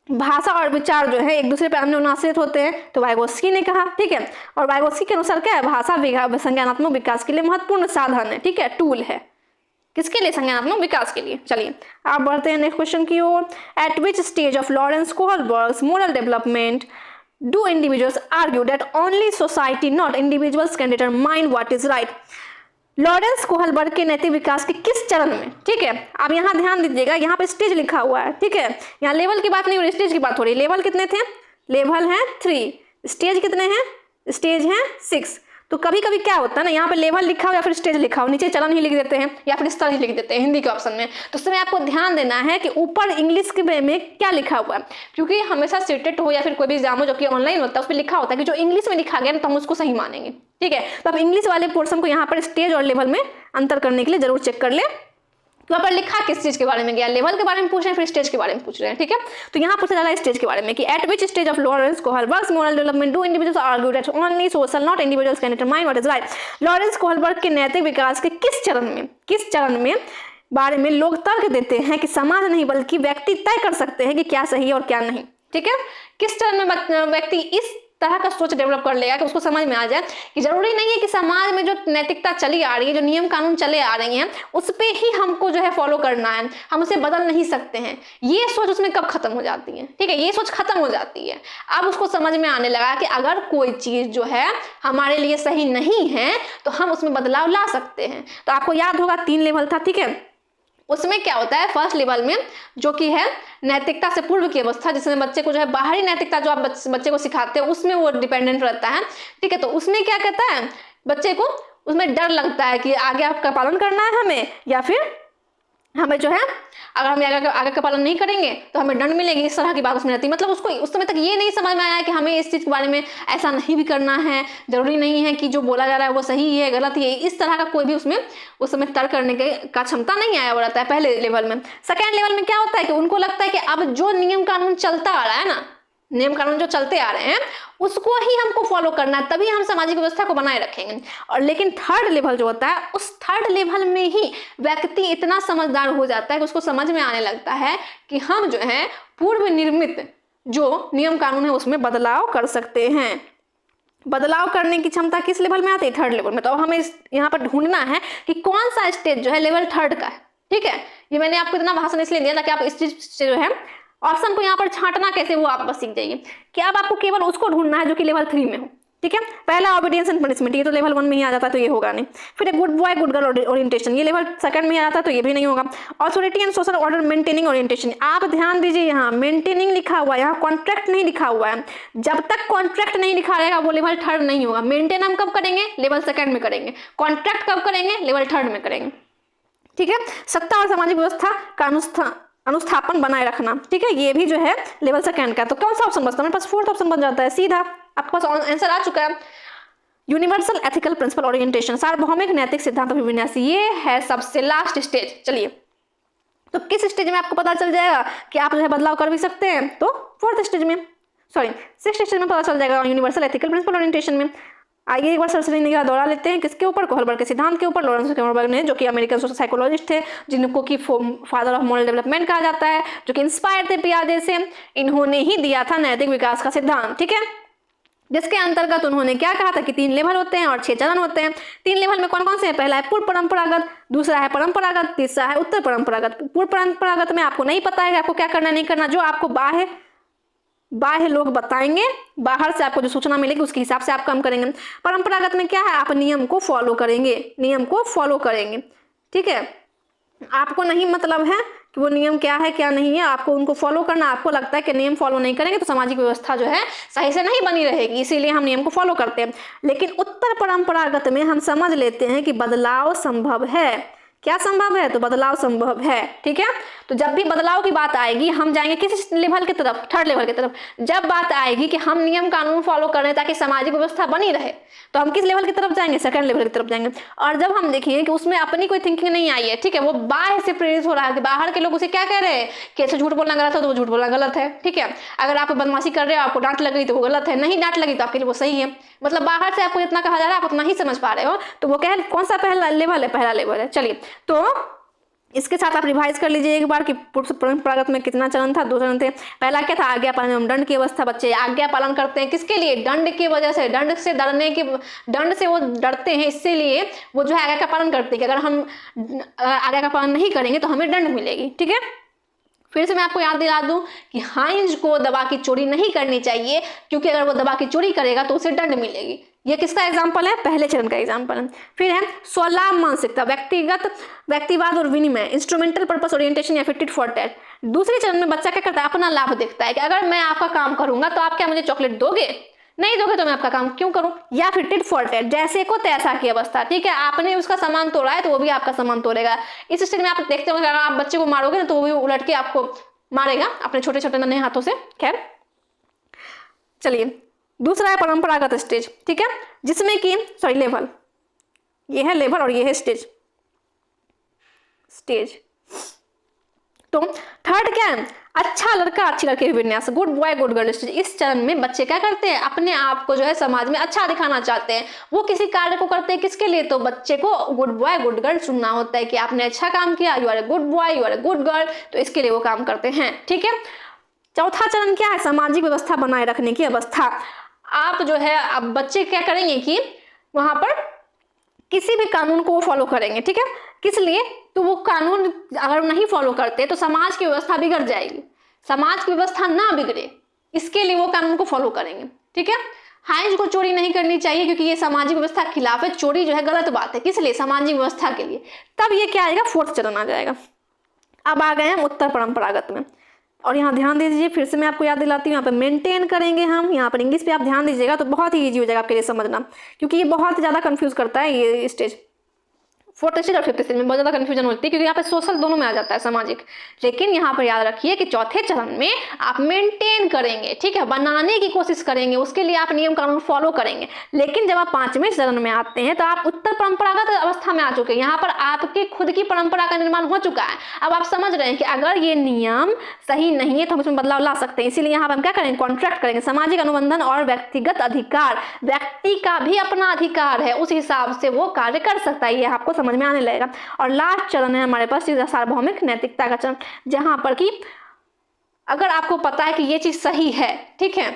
भाषा और विचार जो है एक दूसरे पर अन्योन्याश्रित होते हैं, तो वाइगोत्स्की ने कहा, ठीक है। और वाइगोत्स्की के अनुसार क्या है, भाषा संज्ञानात्मक विकास के लिए महत्वपूर्ण साधन है, ठीक है, टूल है, किसके लिए, संज्ञानात्मक विकास के लिए। चलिए आप बढ़ते हैं नेक्स्ट क्वेश्चन की ओर। At which stage of Lawrence Kohlberg's moral development do individuals argue that only society not individuals can determine what is right. Lawrence Kohlberg के नैतिक विकास के किस चरण में, ठीक है, आप यहाँ ध्यान दीजिएगा, यहाँ पे स्टेज लिखा हुआ है, ठीक है, यहाँ लेवल की बात नहीं हो रही, स्टेज की बात हो रही है। लेवल कितने थे, लेवल है 3, स्टेज कितने हैं, स्टेज हैं 6। तो कभी कभी क्या होता है ना, यहाँ पे लेवल लिखा हो या फिर स्टेज लिखा हो, नीचे चलन ही लिख देते हैं या फिर स्तर ही लिख देते हैं हिंदी के ऑप्शन में। तो उसमें आपको ध्यान देना है कि ऊपर इंग्लिश के में क्या लिखा हुआ है, क्योंकि हमेशा सीटेट हो या फिर कोई भी एग्जाम हो जो कि ऑनलाइन होता है उस पर लिखा होता है कि जो इंग्लिश में लिखा गया ना तो हम उसको सही मानेंगे, ठीक है। तो आप इंग्लिश वाले पोर्शन को यहाँ पर स्टेज और लेवल में अंतर करने के लिए जरूर चेक कर ले। वहाँ पर लिखा किस चीज के बारे में गया, लेवल के बारे में पूछ रहे हैं फिर स्टेज के बारे में पूछ रहे हैं, ठीक है। तो यहाँ पूछा जा रहा है स्टेज के बारे में कि at which stage of Lawrence Kohlberg's moral development do individuals argue that only social not individuals can determine what is right. Lawrence Kohlberg के नैतिक विकास के किस चरण में बारे में लोग तर्क देते हैं कि समाज नहीं बल्कि व्यक्ति तय कर सकते हैं कि क्या सही है और क्या नहीं, ठीक है। किस चरण में व्यक्ति इस तरह का सोच डेवलप कर लेगा कि उसको समझ में आ जाए कि जरूरी नहीं है कि समाज में जो नैतिकता चली आ रही है, जो नियम कानून चले आ रही हैं, उस पे ही हमको जो है फॉलो करना है, हम उसे बदल नहीं सकते हैं। ये सोच उसमें कब खत्म हो जाती है, ठीक है, ये सोच खत्म हो जाती है। अब उसको समझ में आने लगा कि अगर कोई चीज जो है हमारे लिए सही नहीं है तो हम उसमें बदलाव ला सकते हैं। तो आपको याद होगा 3 लेवल था, ठीक है, उसमें क्या होता है फर्स्ट लेवल में, जो कि है नैतिकता से पूर्व की अवस्था, जिसमें बच्चे को जो है बाहरी नैतिकता जो आप बच्चे को सिखाते हैं उसमें वो डिपेंडेंट रहता है, ठीक है। तो उसमें क्या कहता है, बच्चे को उसमें डर लगता है कि आगे आपका पालन करना है हमें, या फिर हमें जो है अगर हम आगे का पालन नहीं करेंगे तो हमें दंड मिलेगी, इस तरह की बात उसमें रहती है। मतलब उसको उस समय तक ये नहीं समझ में आया कि हमें इस चीज़ के बारे में ऐसा नहीं भी करना है, जरूरी नहीं है कि जो बोला जा रहा है वो सही है गलत है, इस तरह का कोई भी उसमें उस समय तर्क करने का क्षमता नहीं आया हुआ रहता है पहले लेवल में। सेकेंड लेवल में क्या होता है कि उनको लगता है कि अब जो नियम कानून चलता आ रहा है ना, नियम कानून जो चलते आ रहे हैं उसको ही हमको फॉलो करना है, तभी हम सामाजिक व्यवस्था को बनाए रखेंगे। और लेकिन थर्ड लेवल जो होता है, उस थर्ड लेवल में ही व्यक्ति इतना समझदार हो जाता है कि उसको समझ में आने लगता है कि हम जो है पूर्व निर्मित जो नियम कानून है उसमें बदलाव कर सकते हैं। बदलाव करने की क्षमता किस लेवल में आती है, थर्ड लेवल में। तो अब हमें यहाँ पर ढूंढना है कि कौन सा स्टेज जो है लेवल थर्ड का है, ठीक है। ये मैंने आपको इतना भाषण इसलिए दिया ताकि आप इस चीज से जो है ऑप्शन को यहाँ पर छांटना कैसे वो आप बस सीख जाइए कि अब आपको केवल उसको ढूंढना है जो कि लेवल 3 में हो, ठीक है। पहला ऑबिडियंस एंड पनिशमेंट, ये तो लेवल 1 में ही आ जाता है तो ये होगा नहीं। फिर good boy good girl orientation, ये लेवल 2nd में आ जाता है तो ये भी नहीं होगा। Authority and social order maintaining orientation, आप ध्यान दीजिए यहाँ मेंटेनिंग लिखा हुआ है, यहाँ कॉन्ट्रैक्ट नहीं लिखा हुआ है। जब तक कॉन्ट्रैक्ट नहीं लिखा रहेगा वो लेवल 3rd नहीं होगा। मेंटेन हम कब करेंगे, लेवल 2nd में करेंगे। कॉन्ट्रैक्ट कब करेंगे, लेवल 3rd में करेंगे, ठीक है। सत्ता और सामाजिक व्यवस्था का अनुस्थापन बनाए रखना, ठीक है, ये भी जो है लेवल 2nd का। तो कौन सा ऑप्शन बचता है, मेरे पास 4th ऑप्शन बन जाता है सीधा, आपके पास आंसर आ चुका है। यूनिवर्सल एथिकल प्रिंसिपल ओरिएंटेशन, सार्वभौमिक नैतिक सिद्धांत अभिविन्यास, ये है सबसे लास्ट स्टेज। चलिए तो किस स्टेज में आपको पता चल जाएगा कि आप जो है बदलाव कर भी सकते हैं, तो 4th स्टेज में, सॉरी 6th स्टेज में पता चल जाएगा, यूनिवर्सल एथिकल प्रिंसिपल ओरिएंटेशन में। आइए एक बार सरसरी निगाह दौड़ा लेते हैं किसके ऊपर, कोहलबर्ग के सिद्धांत के ऊपर। लॉरेंस कोहलबर्ग ने, जो कि अमेरिकन सोशल साइकोलॉजिस्ट थे, जिनको कि फादर ऑफ मॉरल डेवलपमेंट कहा जाता है, जो कि इंस्पायर थे पियाजे से, इन्होंने ही दिया था नैतिक विकास का सिद्धांत, ठीक है। जिसके अंतर्गत उन्होंने क्या कहा था कि 3 लेवल होते हैं और 6 चरण होते हैं। 3 लेवल में कौन कौन से हैं, पहला है पूर्व परंपरागत, दूसरा है परंपरागत, तीसरा है उत्तर परंपरागत। पूर्व परंपरागत में आपको नहीं पता है कि आपको क्या करना नहीं करना, जो आपको बाह्य लोग बताएंगे, बाहर से आपको जो सूचना मिलेगी उसके हिसाब से आप काम करेंगे। परंपरागत में क्या है, आप नियम को फॉलो करेंगे, नियम को फॉलो करेंगे, ठीक है। आपको नहीं मतलब है कि वो नियम क्या है क्या नहीं है, आपको उनको फॉलो करना। आपको लगता है कि नियम फॉलो नहीं करेंगे तो सामाजिक व्यवस्था जो है सही से नहीं बनी रहेगी, इसीलिए हम नियम को फॉलो करते हैं। लेकिन उत्तर परंपरागत में हम समझ लेते हैं कि बदलाव संभव है। क्या संभव है, तो बदलाव संभव है, ठीक है। तो जब भी बदलाव की बात आएगी हम जाएंगे किस लेवल की तरफ, 3rd लेवल की तरफ। जब बात आएगी कि हम नियम कानून फॉलो करें ताकि सामाजिक व्यवस्था बनी रहे, तो हम किस लेवल की तरफ जाएंगे, 2nd लेवल की तरफ जाएंगे। और जब हम देखेंगे कि उसमें अपनी कोई थिंकिंग नहीं आई है, ठीक है, वो बाहर से प्रेरित हो रहा है कि बाहर के लोग उसे क्या कह रहे हैं कि ऐसे झूठ बोलना गलत है, तो वो झूठ बोलना गलत है, ठीक है। अगर आप बदमाशी कर रहे हो, आपको डांट लग रही तो वो गलत है, नहीं डांट लगी तो आपके लिए वो सही है। मतलब बाहर से आपको इतना कहा जा रहा है आप उतना ही समझ पा रहे हो, तो वो क्या है, कौन सा पहला लेवल है, पहला लेवल है। चलिए तो इसके साथ आप रिवाइज कर लीजिए एक बार कि परंपरागत में कितना चरण था, 2 चरण थे। पहला क्या था, आज्ञा पालन एवं दंड की अवस्था। बच्चे आज्ञा पालन करते हैं किसके लिए, दंड की वजह से, दंड से डरने की, दंड से वो डरते हैं, इसीलिए वो जो है आज्ञा का पालन करते हैं कि अगर हम आज्ञा का पालन नहीं करेंगे तो हमें दंड मिलेगी, ठीक है। फिर से मैं आपको याद दिला दूं कि हाइंज को दवा की चोरी नहीं करनी चाहिए, क्योंकि अगर वो दवा की चोरी करेगा तो उसे दंड मिलेगी। ये किसका एग्जाम्पल है, पहले चरण का एग्जाम्पल है। फिर है स्वलाभ मानसिकता, व्यक्तिवाद और विनिमय, इंस्ट्रूमेंटल पर्पस ओरिएंटेशन या फिर टिट फॉर टैट। दूसरे चरण में बच्चा क्या करता है, अपना लाभ देखता है कि अगर मैं आपका काम करूंगा तो आप क्या मुझे चॉकलेट दोगे, नहीं दोगे तो मैं आपका काम क्यों करूं। या फिर टिट फॉर टैट, जैसे को तैसा की अवस्था, ठीक है, आपने उसका सामान तोड़ा है तो वो भी आपका सामान तोड़ेगा। इस स्टेज में आप देखते हो अगर आप बच्चे को मारोगे ना तो वो भी उलट के आपको मारेगा अपने छोटे छोटे नन्हे हाथों से। खैर चलिए दूसरा है परंपरागत स्टेज, ठीक है, जिसमें कि सॉरी लेवल, ये है लेवल और ये है स्टेज। तो 3rd क्या है, अच्छा लड़का अच्छी लड़की के विन्यास, good boy good girl stage. इस चरण में बच्चे क्या करते हैं, अपने आप को जो है समाज में अच्छा दिखाना चाहते हैं। वो किसी कार्य को करते हैं किसके लिए, तो बच्चे को गुड बॉय गुड गर्ल सुनना होता है कि आपने अच्छा काम किया, you are a good boy you are a good girl, तो इसके लिए वो काम करते हैं, ठीक है। चौथा चरण क्या है, सामाजिक व्यवस्था बनाए रखने की अवस्था। आप जो है अब बच्चे क्या करेंगे कि वहां पर किसी भी कानून को वो फॉलो करेंगे, ठीक है। किस लिए, तो वो कानून अगर नहीं फॉलो करते तो समाज की व्यवस्था बिगड़ जाएगी, समाज की व्यवस्था ना बिगड़े इसके लिए वो कानून को फॉलो करेंगे, ठीक है। हाइंज को चोरी नहीं करनी चाहिए क्योंकि ये सामाजिक व्यवस्था के खिलाफ है, चोरी जो है गलत बात है, किस लिए, सामाजिक व्यवस्था के लिए। तब ये क्या आएगा, 4th चरण आ जाएगा, अब आ गए हम उत्तर परंपरागत में, और यहाँ ध्यान दीजिए, फिर से मैं आपको याद दिलाती हूँ, यहाँ पे मेंटेन करेंगे हम, यहाँ पर इंग्लिश पे आप ध्यान दीजिएगा तो बहुत ही ईजी हो जाएगा आपके लिए समझना, क्योंकि ये बहुत ज़्यादा कंफ्यूज करता है ये स्टेज। फोर्थ स्टेज और फिफ्थ स्टेज में बहुत ज़्यादा कंफ्यूजन होती है, क्योंकि यहाँ पे सोशल दोनों में आ जाता है, सामाजिक। लेकिन यहाँ पर याद रखिए कि चौथे चरण में आप मेंटेन करेंगे, ठीक है, बनाने की कोशिश करेंगे, उसके लिए आप नियम कानून फॉलो करेंगे। लेकिन जब आप पांचवें चरण में आते हैं तो आप उत्तर परंपरागत अवस्था में आ चुके हैं, यहाँ पर आपकी खुद की परंपरा का निर्माण हो चुका है। अब आप समझ रहे हैं कि अगर ये नियम सही नहीं है तो हम इसमें बदलाव ला सकते हैं। इसीलिए यहाँ पर हम क्या करेंगे, कॉन्ट्रैक्ट करेंगे, सामाजिक अनुबंधन और व्यक्तिगत अधिकार, व्यक्ति का भी अपना अधिकार है, उस हिसाब से वो कार्य कर सकता है, ये आपको समझ में आने लगेगा। और लास्ट चरण है हमारे पास सार्वभौमिक नैतिकता का चरण, जहां पर कि अगर आपको पता है कि ये चीज सही है, ठीक है,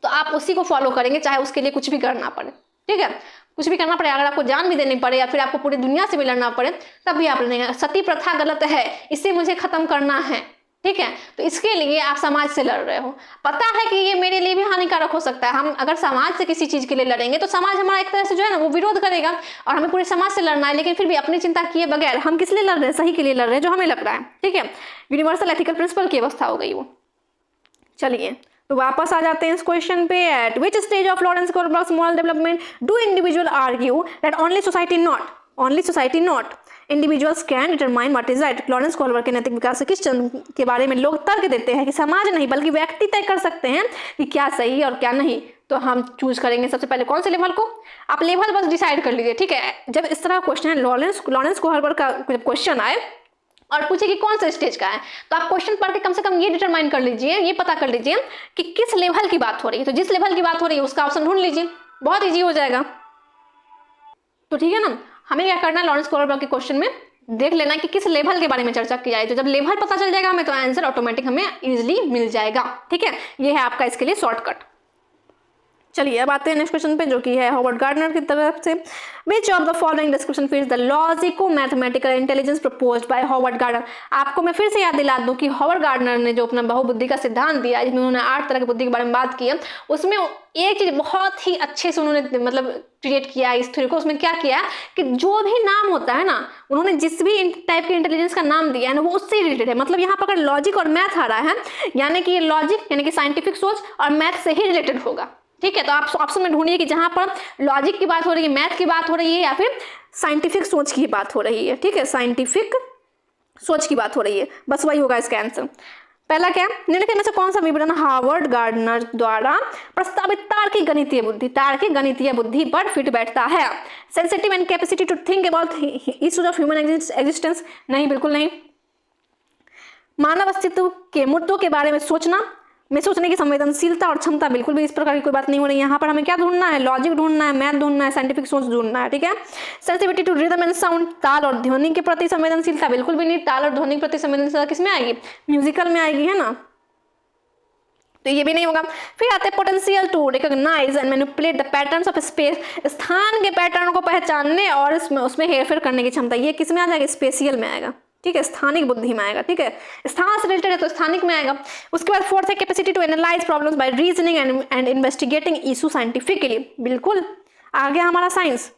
तो आप उसी को फॉलो करेंगे, चाहे उसके लिए कुछ भी करना पड़े, ठीक है, कुछ भी करना पड़े, अगर आपको जान भी देनी पड़े या फिर आपको पूरी दुनिया से भी लड़ना पड़े तब भी आप लड़ेंगे। सती प्रथा गलत है, इसे मुझे खत्म करना है, ठीक है, तो इसके लिए आप समाज से लड़ रहे हो, पता है कि ये मेरे लिए भी हानिकारक हो सकता है। हम अगर समाज से किसी चीज के लिए लड़ेंगे तो समाज हमारा एक तरह से जो है ना वो विरोध करेगा, और हमें पूरे समाज से लड़ना है, लेकिन फिर भी अपनी चिंता किए बगैर हम किस लिए लड़ रहे हैं, सही के लिए लड़ रहे हैं, जो हमें लग रहा है, ठीक है, यूनिवर्सल एथिकल प्रिंसिपल की अवस्था हो गई वो। चलिए तो वापस आ जाते हैं इस क्वेश्चन पे। At which stage of Lawrence Kohlberg's moral development do individual argue that only society not individuals can determine what is right. Lawrence Kohlberg के नैतिक विकास किस चरण के बारे में लोग तर्क देते हैं कि समाज नहीं बल्कि व्यक्ति तय कर सकते हैं कि क्या सही और क्या नहीं। तो हम चूज करेंगे सबसे पहले कौन से लेवल को, आप लेवल बस डिसाइड कर लीजिए, ठीक है। जब इस तरह क्वेश्चन है, लॉरेंस कोहलबर्ग का जब क्वेश्चन आए और पूछे कि कौन सा स्टेज का है, तो आप क्वेश्चन पढ़ के कम से कम ये डिटरमाइन कर लीजिए, ये पता कर लीजिए कि किस लेवल की बात हो रही है। तो जिस लेवल की बात हो रही है उसका ऑप्शन ढूंढ लीजिए, बहुत इजी हो जाएगा। तो ठीक है ना, हमें क्या करना है, लॉरेंस कोहलबर्ग के क्वेश्चन में देख लेना कि किस लेवल के बारे में चर्चा की जाए। तो जब लेवल पता चल जाएगा हमें तो आंसर ऑटोमेटिक हमें इजीली मिल जाएगा, ठीक है। ये है आपका इसके लिए शॉर्टकट। चलिए अब आते हैं नेक्स्ट क्वेश्चन पे, जो कि है हॉवर्ड गार्डनर की तरफ से। Which of the following description fits the logico mathematical intelligence proposed by Howard Gardner. आपको मैं फिर से याद दिला दूं कि हॉवर्ड गार्डनर ने जो अपना बहुबुद्धि का सिद्धांत दिया, जिसमें उन्होंने 8 तरह की बुद्धि के बारे में बात की है, उसमें एक चीज बहुत ही अच्छे से उन्होंने मतलब क्रिएट किया इस थ्योरी को। उसमें क्या किया कि जो भी नाम होता है ना, उन्होंने जिस भी टाइप के इंटेलिजेंस का नाम दिया है ना, वो उससे रिलेटेड है। मतलब यहाँ पर अगर लॉजिक और मैथ आ रहा है, यानी कि ये लॉजिक यानी कि साइंटिफिक सोच और मैथ से ही रिलेटेड होगा, ठीक है। तो आप ऑप्शन में ढूंढिए कि जहां पर लॉजिक की बात हो रही है, मैथ की बात हो रही है, या फिर साइंटिफिक सोच की बात हो रही है, ठीक है, साइंटिफिक सोच की बात हो रही है, बस वही होगा इसका आंसर। पहला क्या, निम्नलिखित में से कौन सा विवरण हार्वर्ड गार्डनर द्वारा प्रस्तावित तार्किक गणितीय बुद्धि पर फिट बैठता है। Sensitive and capacity to think about issues of human existence, नहीं, बिल्कुल नहीं। मानव अस्तित्व के मुद्दों के बारे में सोचने की संवेदनशीलता और क्षमता, बिल्कुल भी इस प्रकार की कोई बात नहीं हो रही है। यहाँ पर हमें क्या ढूंढना है, लॉजिक ढूंढना है, मैथ ढूंढना है, साइंटिफिक सोच ढूंढना है, ठीक है। Sensitivity to rhythm and sound, ताल और ध्वनि के प्रति संवेदनशीलता, बिल्कुल भी नहीं। ताल और ध्वनि के प्रति संवेदनशीलता किसमें आएगी, म्यूजिकल में आएगी, है ना, तो ये भी नहीं होगा। फिर आते हैं potential to recognise and manipulate the patterns of space, स्थान के पैटर्न को पहचानने और उसमें हेरफेर करने की क्षमता, ये किस में आ जाएगा, स्पेशियल में आएगा, ठीक है, स्थानिक बुद्धि में आएगा, ठीक है। स्थान से रिलेटेड है तो स्थानिक में आएगा। उसके बाद फोर्थ है capacity to analyse problems by reasoning and investigating issue scientifically, बिल्कुल आ गया हमारा साइंस।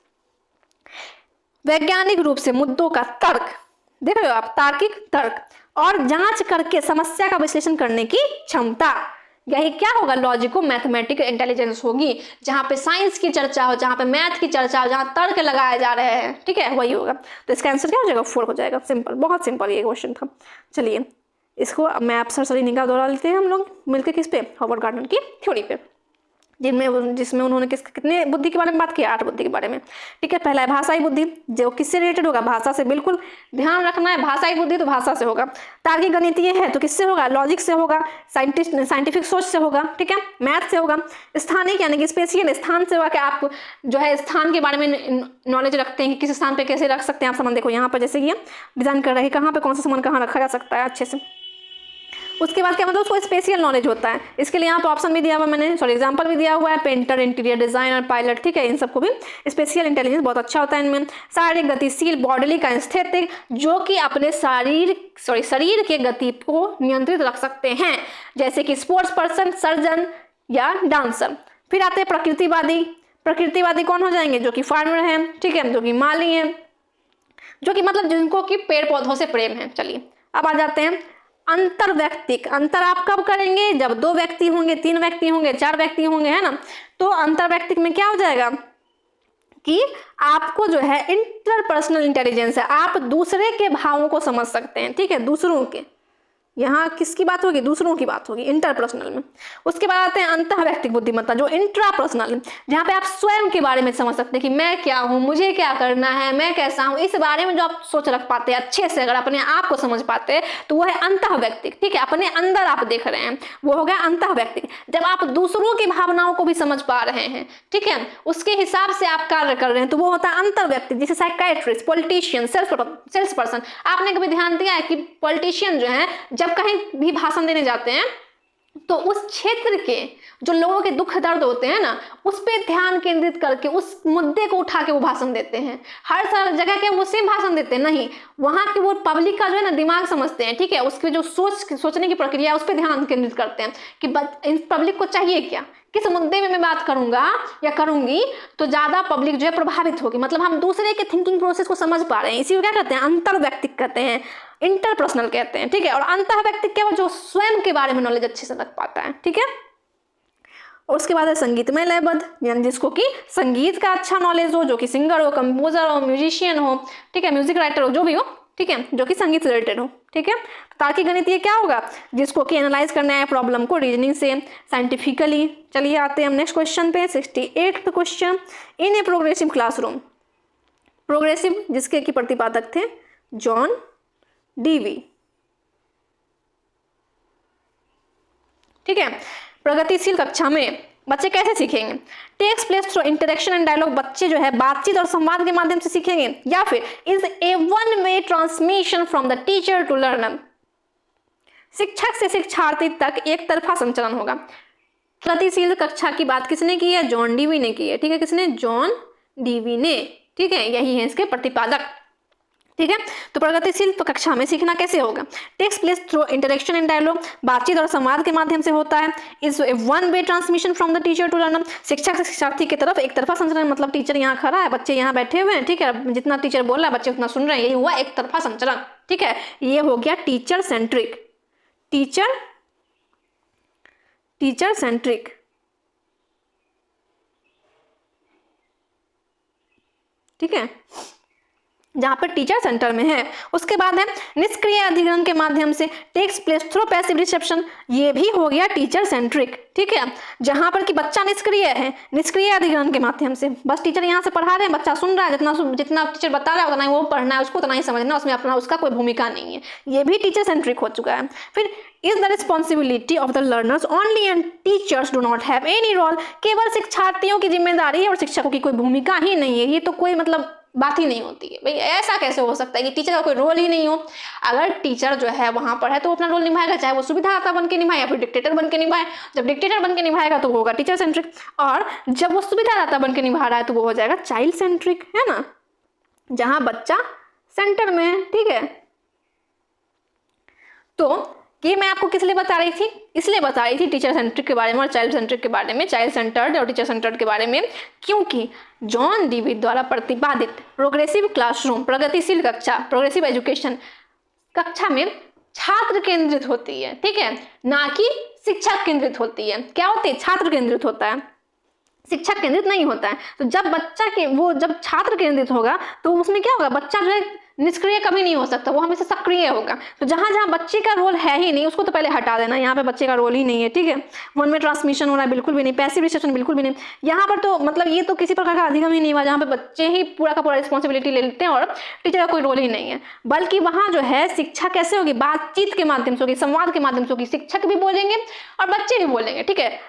वैज्ञानिक रूप से मुद्दों का तर्क, देख रहे हो आप, तार्किक तर्क और जांच करके समस्या का विश्लेषण करने की क्षमता, यही क्या होगा, लॉजिको मैथमेटिकल इंटेलिजेंस होगी। जहां पे साइंस की चर्चा हो, जहां पे मैथ की चर्चा हो, जहां तर्क लगाए जा रहे हैं, ठीक है, वही होगा। तो इसका आंसर क्या हो जाएगा, 4 हो जाएगा। सिंपल, बहुत सिंपल ये क्वेश्चन था। चलिए इसको मैं आप सरसरी निगाह दोहरा लेते हैं हम लोग मिलकर, किस पे, हॉवर्ड गार्डनर की थ्योरी पे, जिसमें उन्होंने कितने बुद्धि के बारे में बात की, 8 बुद्धि के बारे में, ठीक है। पहला है भाषाई बुद्धि, जो किससे रिलेटेड होगा, भाषा से, बिल्कुल ध्यान रखना है, भाषाई बुद्धि तो भाषा से होगा। तार्किक गणितीय है तो किससे होगा, लॉजिक से होगा, साइंटिफिक सोच से होगा, ठीक है, मैथ से होगा। स्थानिक यानी कि स्पेशियल, स्थान से होगा कि आप जो है स्थान के बारे में नॉलेज रखते हैं कि किस स्थान पर कैसे रख सकते हैं आप सामान। देखो यहाँ पर जैसे ये डिजाइन कर रहे हैं, कहाँ पर कौन सा सामान कहाँ रखा जा सकता है अच्छे से। उसके बाद क्या मतलब उसको स्पेशल नॉलेज होता है। इसके लिए यहाँ पे ऑप्शन भी दिया हुआ है मैंने, सॉरी एग्जांपल भी दिया हुआ है, पेंटर, इंटीरियर डिजाइनर, पायलट, ठीक है, इन सबको भी स्पेशल इंटेलिजेंस बहुत अच्छा होता है इनमें। शारीरिक गतिशील, बॉडीली काइनेस्थेटिक, जो कि अपने शरीर के गति को नियंत्रित रख सकते हैं, जैसे कि स्पोर्ट्स पर्सन, सर्जन या डांसर। फिर आते हैं प्रकृतिवादी कौन हो जाएंगे, जो कि फार्मर हैं, ठीक है, जो कि माली हैं, जो कि मतलब जिनको कि पेड़ पौधों से प्रेम है। चलिए अब आ जाते हैं अंतर व्यक्तिक। अंतर आप कब करेंगे? जब 2 व्यक्ति होंगे, 3 व्यक्ति होंगे, 4 व्यक्ति होंगे, है ना। तो अंतर व्यक्तिक में क्या हो जाएगा कि आपको जो है इंटरपर्सनल इंटेलिजेंस है, आप दूसरे के भावों को समझ सकते हैं, ठीक है, दूसरों के। यहाँ किसकी बात होगी? दूसरों की बात होगी इंटरपर्सनल में। उसके बाद आते हैं अंतः व्यक्तिक बुद्धिमत्ता, जो इंट्रापर्सनल, जहाँ पे आप स्वयं के बारे में समझ सकते हैं कि मैं क्या हूँ, मुझे क्या करना है, मैं कैसा हूँ, इस बारे में जो आप सोच रख पाते हैं अच्छे से, अगर अपने आप को समझ पाते हैं तो वो है अंतः व्यक्तिक, ठीक है, अपने अंदर आप देख रहे हैं, वो हो गया अंतः व्यक्तिक। जब आप दूसरों की भावनाओं को भी समझ पा रहे हैं, ठीक है, उसके हिसाब से आप कार्य कर रहे हैं, तो वो होता है अंतर व्यक्तिक। जैसे साइकाइट्रिस्ट, पॉलिटिशियन, सेल्स पर्सन। आपने कभी ध्यान दिया है कि पॉलिटिशियन जो है जब कहीं भी भाषण देने जाते हैं तो उस क्षेत्र के जो लोगों के दुख दर्द होते हैं ना, उस पे ध्यान केंद्रित करके उस मुद्दे को उठा के वो भाषण देते हैं। हर सारी जगह के वो सेम भाषण देते हैं नहीं, वहां की वो पब्लिक का जो है ना दिमाग समझते हैं, ठीक है, उसके जो सोचने की प्रक्रिया उस पर ध्यान केंद्रित करते हैं कि इन पब्लिक को चाहिए क्या, किस मुद्दे में मैं बात करूंगा या करूंगी तो ज्यादा पब्लिक जो है प्रभावित होगी। मतलब हम दूसरे के थिंकिंग प्रोसेस को समझ पा रहे हैं, इसी को क्या कहते हैं? अंतर व्यक्तिक कहते हैं, इंटरपर्सनल कहते हैं, ठीक है। और अंतः व्यक्तिक क्या, जो स्वयं के बारे में नॉलेज अच्छे से रख पाता है, ठीक है। और उसके बाद है संगीतमय लयबद्ध, यानी जिसको कि संगीत का अच्छा नॉलेज हो, जो कि सिंगर हो, कंपोजर हो, म्यूजिशियन हो, ठीक है, म्यूजिक राइटर हो, जो भी हो, ठीक है, जो कि संगीत से रिलेटेड हो, ठीक है। तार्किक गणित ये क्या होगा? जिसको कि एनालाइज करना है प्रॉब्लम को रीजनिंग से, साइंटिफिकली। चलिए आते हैं हम नेक्स्ट क्वेश्चन पे, 68th question. In a progressive classroom, progressive जिसके की प्रतिपादक थे जॉन डीवी, ठीक है। प्रगतिशील कक्षा में बच्चे कैसे सीखेंगे? Takes place through interaction and dialogue, बच्चे जो है बातचीत और संवाद के माध्यम से सीखेंगे, या फिर is a one way transmission from the teacher to learner, शिक्षक से शिक्षार्थी तक एक तरफा संचरण होगा। प्रगतिशील कक्षा की बात किसने की है? जॉन डीवी ने की है, ठीक है, किसने? जॉन डीवी ने, ठीक है, यही है इसके प्रतिपादक, ठीक है। तो प्रगतिशील कक्षा में सीखना कैसे होगा? Takes place through interaction and dialogue, बातचीत और संवाद के माध्यम से होता है। Is a one way transmission from the teacher to learner, शिक्षक से शिक्षार्थी की तरफ एक तरफा संचरण, मतलब टीचर यहाँ खड़ा है, बच्चे यहाँ बैठे हुए हैं, ठीक है, जितना टीचर बोल रहा है बच्चे उतना सुन रहे हैं, यही हुआ एक तरफा संचरण, ठीक है। ये हो गया टीचर सेंट्रिक, टीचर सेंट्रिक, ठीक है, जहां पर टीचर सेंटर में है। उसके बाद है निष्क्रिय अधिग्रहण के माध्यम से, takes place through passive reception, ये भी हो गया टीचर सेंट्रिक, ठीक है, जहां पर कि बच्चा निष्क्रिय है, निष्क्रिय अधिग्रहण के माध्यम से, बस टीचर यहाँ से पढ़ा रहे हैं, बच्चा सुन रहा है, जितना टीचर बता रहा है उतना ही वो पढ़ना है, उसको उतना ही समझना, उसमें अपना उसका कोई भूमिका नहीं है, ये भी टीचर सेंट्रिक हो चुका है। फिर is the responsibility of the learners only and teachers do not have any role, केवल शिक्षार्थियों की जिम्मेदारी है और शिक्षकों की कोई भूमिका ही नहीं है। ये तो कोई मतलब बात ही नहीं होती है भाई, ऐसा कैसे हो सकता है कि टीचर का कोई रोल ही नहीं हो? अगर टीचर जो है वहां पर है तो वो अपना रोल निभाएगा, चाहे वो सुविधादाता बन के निभाए या फिर डिक्टेटर बन के निभाए। जब डिक्टेटर बन के निभाएगा तो वो होगा टीचर सेंट्रिक, और जब वो सुविधादाता बन के निभा रहा है तो वो हो जाएगा चाइल्ड सेंट्रिक, है ना, जहां बच्चा सेंटर में है, ठीक है। तो ये मैं आपको किस लिए बता रही थी? इसलिए बता रही थी टीचर सेंट्रिक के बारे में और चाइल्ड सेंट्रिक के बारे में, चाइल्ड सेंटर्ड और टीचर सेंटर्ड के बारे में, क्योंकि जॉन डीवी द्वारा प्रतिपादित प्रोग्रेसिव क्लासरूम, प्रगतिशील कक्षा, प्रोग्रेसिव एजुकेशन कक्षा में छात्र केंद्रित होती है, ठीक है, ना कि शिक्षक केंद्रित होती है। क्या होती है? छात्र केंद्रित होता है, शिक्षक केंद्रित नहीं होता है। तो जब छात्र केंद्रित होगा तो उसमें क्या होगा? बच्चा जो है निष्क्रिय कभी नहीं हो सकता, वो हमेशा सक्रिय होगा। तो जहां जहां बच्चे का रोल है ही नहीं उसको तो पहले हटा देना, यहाँ पे बच्चे का रोल ही नहीं है, ठीक है। वन में ट्रांसमिशन हो रहा है बिल्कुल भी नहीं, पैसिव रिसेप्शन बिल्कुल भी नहीं, यहाँ पर तो मतलब ये तो किसी प्रकार का अधिगम ही नहीं हुआ, जहाँ पे बच्चे ही पूरा का पूरा रिस्पॉन्सिबिलिटी ले लेते हैं और टीचर का कोई रोल ही नहीं है। बल्कि वहाँ जो है शिक्षा कैसे होगी? बातचीत के माध्यम से होगी, संवाद के माध्यम से होगी, शिक्षक भी बोलेंगे और बच्चे भी बोलेंगे, ठीक है,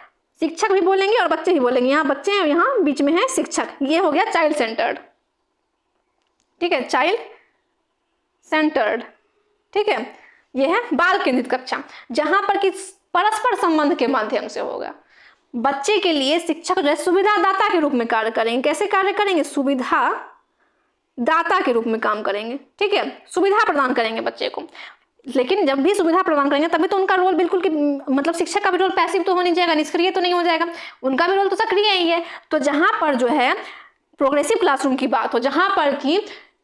शिक्षक भी बोलेंगे और बच्चे भी बोलेंगे, यहाँ बच्चे हैं, यहाँ बीच में है शिक्षक। ये हो गया चाइल्ड सेंटर्ड, ठीक है, चाइल्ड सेंटर्ड, ठीक है। यह है बाल केंद्रित कक्षा, जहां पर कि परस्पर संबंध के माध्यम से होगा। बच्चे के लिए शिक्षक जो है सुविधादाता के रूप में कार्य करेंगे। कैसे कार्य करेंगे? सुविधा दाता के रूप में काम करेंगे, ठीक है, सुविधा प्रदान करेंगे बच्चे को। लेकिन जब भी सुविधा प्रदान करेंगे तभी तो उनका रोल बिल्कुल मतलब शिक्षक का भी रोल पैसिव तो हो नहीं जाएगा, निष्क्रिय तो नहीं हो जाएगा, उनका भी रोल तो सक्रिय ही है। तो जहां पर जो है प्रोग्रेसिव क्लासरूम की बात हो, जहां पर कि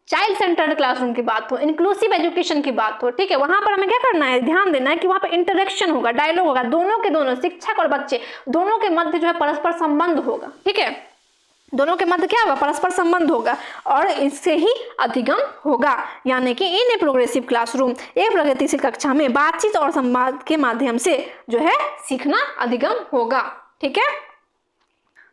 चाइल्ड सेंटर्ड क्लासरूम की बात हो, इंक्लूसिव एजुकेशन की बात हो, ठीक है, वहां पर हमें क्या करना है, ध्यान देना है कि वहां पर इंटरेक्शन होगा, डायलॉग होगा, दोनों के दोनों शिक्षक और बच्चे दोनों के मध्य जो है परस्पर संबंध होगा, ठीक है, दोनों के मध्य क्या होगा, परस्पर संबंध होगा और इससे ही अधिगम होगा। यानी कि इन ए प्रोग्रेसिव क्लासरूम, एक प्रगतिशील कक्षा में बातचीत और संवाद के माध्यम से जो है सीखना अधिगम होगा, ठीक है।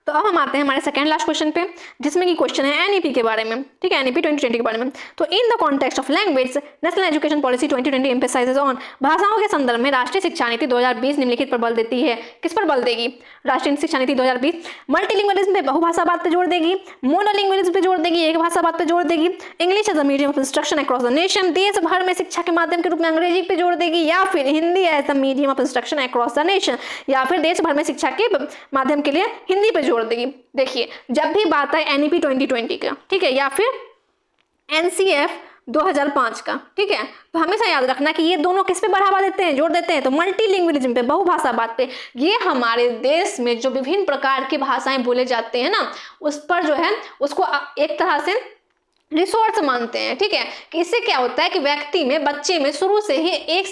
तो अब हम आते हैं हमारे सेकंड लास्ट क्वेश्चन पे, जिसमें कि क्वेश्चन है एनईपी के बारे में, ठीक है, एनईपी 2020 के बारे में। तो in the context of language national education policy 2020 emphasises on, भाषाओं के संदर्भ में राष्ट्रीय शिक्षा नीति 2020 निम्नलिखित पर बल देती है। किस पर बल देगी राष्ट्रीय शिक्षा नीति 2020? मल्टीलिंगुअलिज्म पे, बहुभाषावाद पे जोर देगी, मोनोलिंगुअलिज्म पे जोर देगी, एक भाषावाद पे जोर देगी, English as a medium of instruction across the nation, देश भर में शिक्षा के माध्यम के रूप में अंग्रेजी पे जोर देगी, या फिर Hindi as a medium of instruction across the nation, या फिर देश भर में शिक्षा के माध्यम के लिए हिंदी पे जोर देगी। देखिए, जब भी बात है एनईपी 2020 का, ठीक है, या फिर एनसीएफ 2005 का, ठीक है, तो हमेशा याद रखना कि ये दोनों किस पे बढ़ावा देते हैं, जोर देते हैं, तो मल्टीलिंगुअलिज्म पे, बहुभाषावाद पे। ये हमारे देश में जो विभिन्न प्रकार की भाषाएं बोले जाते हैं ना, उस पर जो है उसको एक तरह से रिसोर्स मानते हैं, ठीक है, कि इससे क्या होता है कि व्यक्ति में, बच्चे में शुरू से ही एक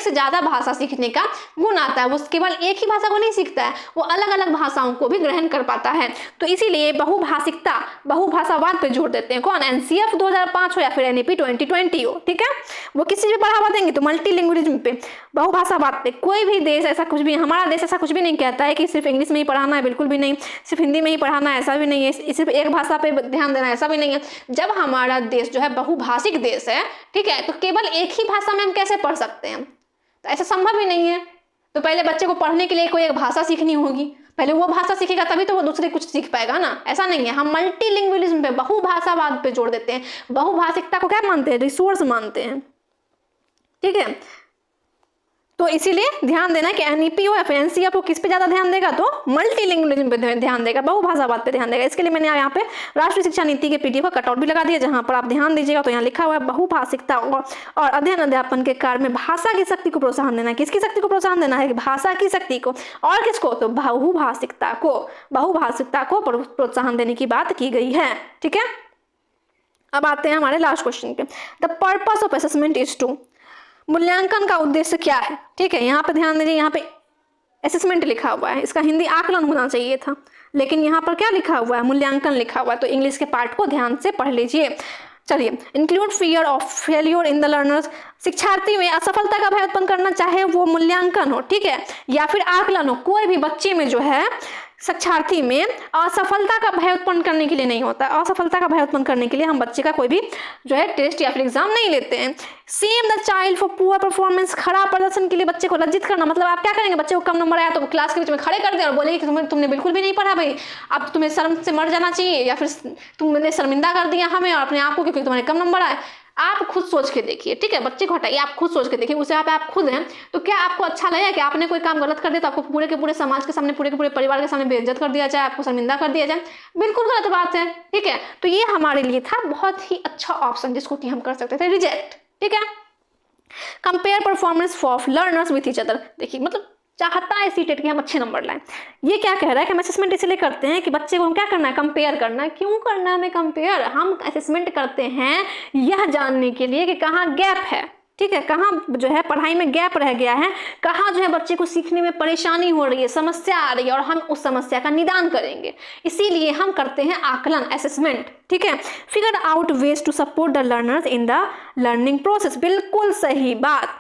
से ज्यादा भाषा सीखने का गुण आता है। वो केवल एक ही भाषा को नहीं सीखता है, वो अलग अलग भाषाओं को भी ग्रहण कर पाता है। तो इसीलिए बहुभाषिकता, बहुभाषावाद पे जोर देते हैं। कौन? एनसीएफ 2005 हो या फिर एनईपी 2020 हो, ठीक है, वो किस चीज पे बढ़ावा देंगे? तो मल्टीलिंगुअलिज्म पे, बहुभाषावाद पे। कोई भी देश ऐसा कुछ भी, हमारा देश ऐसा कुछ भी नहीं कहता है कि सिर्फ इंग्लिश में ही पढ़ाना है, बिल्कुल भी नहीं, सिर्फ हिंदी में ही पढ़ाना है, ऐसा भी नहीं है, सिर्फ एक भाषा पे ध्यान देना है, ऐसा भी नहीं है। जब हमारा देश जो है बहुभाषिक देश है, ठीक है, तो केवल एक ही भाषा में हम कैसे पढ़ सकते हैं? तो ऐसा संभव ही नहीं है। तो पहले बच्चे को पढ़ने के लिए कोई एक भाषा सीखनी होगी, पहले वो भाषा सीखेगा तभी तो वो दूसरे कुछ सीख पाएगा ना, ऐसा नहीं है। हम मल्टीलिंगुअलिज्म पे, बहुभाषावाद पे जोर देते हैं, बहुभाषिकता को क्या मानते हैं? रिसोर्स मानते हैं, ठीक है। तो इसीलिए ध्यान देना कि एनईपी हो या फिर एनसीएफ हो, किस पे ज्यादा ध्यान देगा? तो मल्टीलिंगुअलिज्म पे ध्यान देगा, बहुभाषावाद पे ध्यान देगा। इसके लिए मैंने यहाँ पे राष्ट्रीय शिक्षा नीति के पीडीएफ का कटआउट भी लगा दिया, जहां पर आप ध्यान दीजिएगा तो यहाँ लिखा हुआ है बहुभाषिकता और अध्ययन अध्यापन के कार्य में भाषा की शक्ति को प्रोत्साहन देना है। किसकी शक्ति को प्रोत्साहन देना है? भाषा की शक्ति को। और किसको? तो बहुभाषिकता को, बहुभाषिकता को प्रोत्साहन देने की बात की गई है, ठीक है। अब आते हैं हमारे लास्ट क्वेश्चन पे। The purpose of assessment is to, मूल्यांकन का उद्देश्य क्या है? ठीक है, यहाँ पे ध्यान दीजिए, यहाँ पे असेसमेंट लिखा हुआ है, इसका हिंदी आकलन होना चाहिए था, लेकिन यहाँ पर क्या लिखा हुआ है? मूल्यांकन लिखा हुआ है। तो इंग्लिश के पार्ट को ध्यान से पढ़ लीजिए। चलिए, include fear of failure in the learners, शिक्षार्थी में असफलता का भय उत्पन्न करना, चाहे वो मूल्यांकन हो, ठीक है, या फिर आकलन हो, कोई भी बच्चे में जो है, शिक्षार्थी में असफलता का भय उत्पन्न करने के लिए नहीं होता। असफलता का भय उत्पन्न करने के लिए हम बच्चे का कोई भी जो है टेस्ट या फिर एग्जाम नहीं लेते हैं। Same the child for poor performance, खराब प्रदर्शन के लिए बच्चे को लज्जित करना, मतलब आप क्या करेंगे? बच्चे को कम नंबर आया तो क्लास के बीच में खड़े कर दें और बोलेंगे कि तुमने बिल्कुल भी नहीं पढ़ा भाई, अब तुम्हें शर्म से मर जाना चाहिए, या फिर तुमने शर्मिंदा कर दिया हमें और अपने आप को क्योंकि तुम्हारे कम नंबर आए। आप खुद सोच के देखिए, ठीक है, बच्चे को हटाइए, आप खुद सोच के देखिए, उसे आप खुद हैं, तो क्या आपको अच्छा लगेगा कि आपने कोई काम गलत कर दिया तो आपको पूरे के पूरे समाज के सामने, पूरे के पूरे परिवार के सामने बेइज्जत कर दिया जाए, आपको शर्मिंदा कर दिया जाए? बिल्कुल गलत बात है, ठीक है। तो ये हमारे लिए था बहुत ही अच्छा ऑप्शन जिसको कि हम कर सकते थे रिजेक्ट, ठीक है। Compare performance of learners with each other, देखिए मतलब चाहता है सीटेट कि हम अच्छे नंबर लाएं। ये क्या कह रहा है कि हम असेसमेंट इसलिए करते हैं कि बच्चे को हम क्या करना है? कंपेयर करना है। क्यों करना है हमें कंपेयर? हम असेसमेंट करते हैं यह जानने के लिए कि कहाँ गैप है, ठीक है, कहाँ जो है पढ़ाई में गैप रह गया है, कहाँ जो है बच्चे को सीखने में परेशानी हो रही है, समस्या आ रही है, और हम उस समस्या का निदान करेंगे। इसीलिए हम करते हैं आकलन, असेसमेंट, ठीक है। Figure out ways to support the learners in the learning process, बिल्कुल सही बात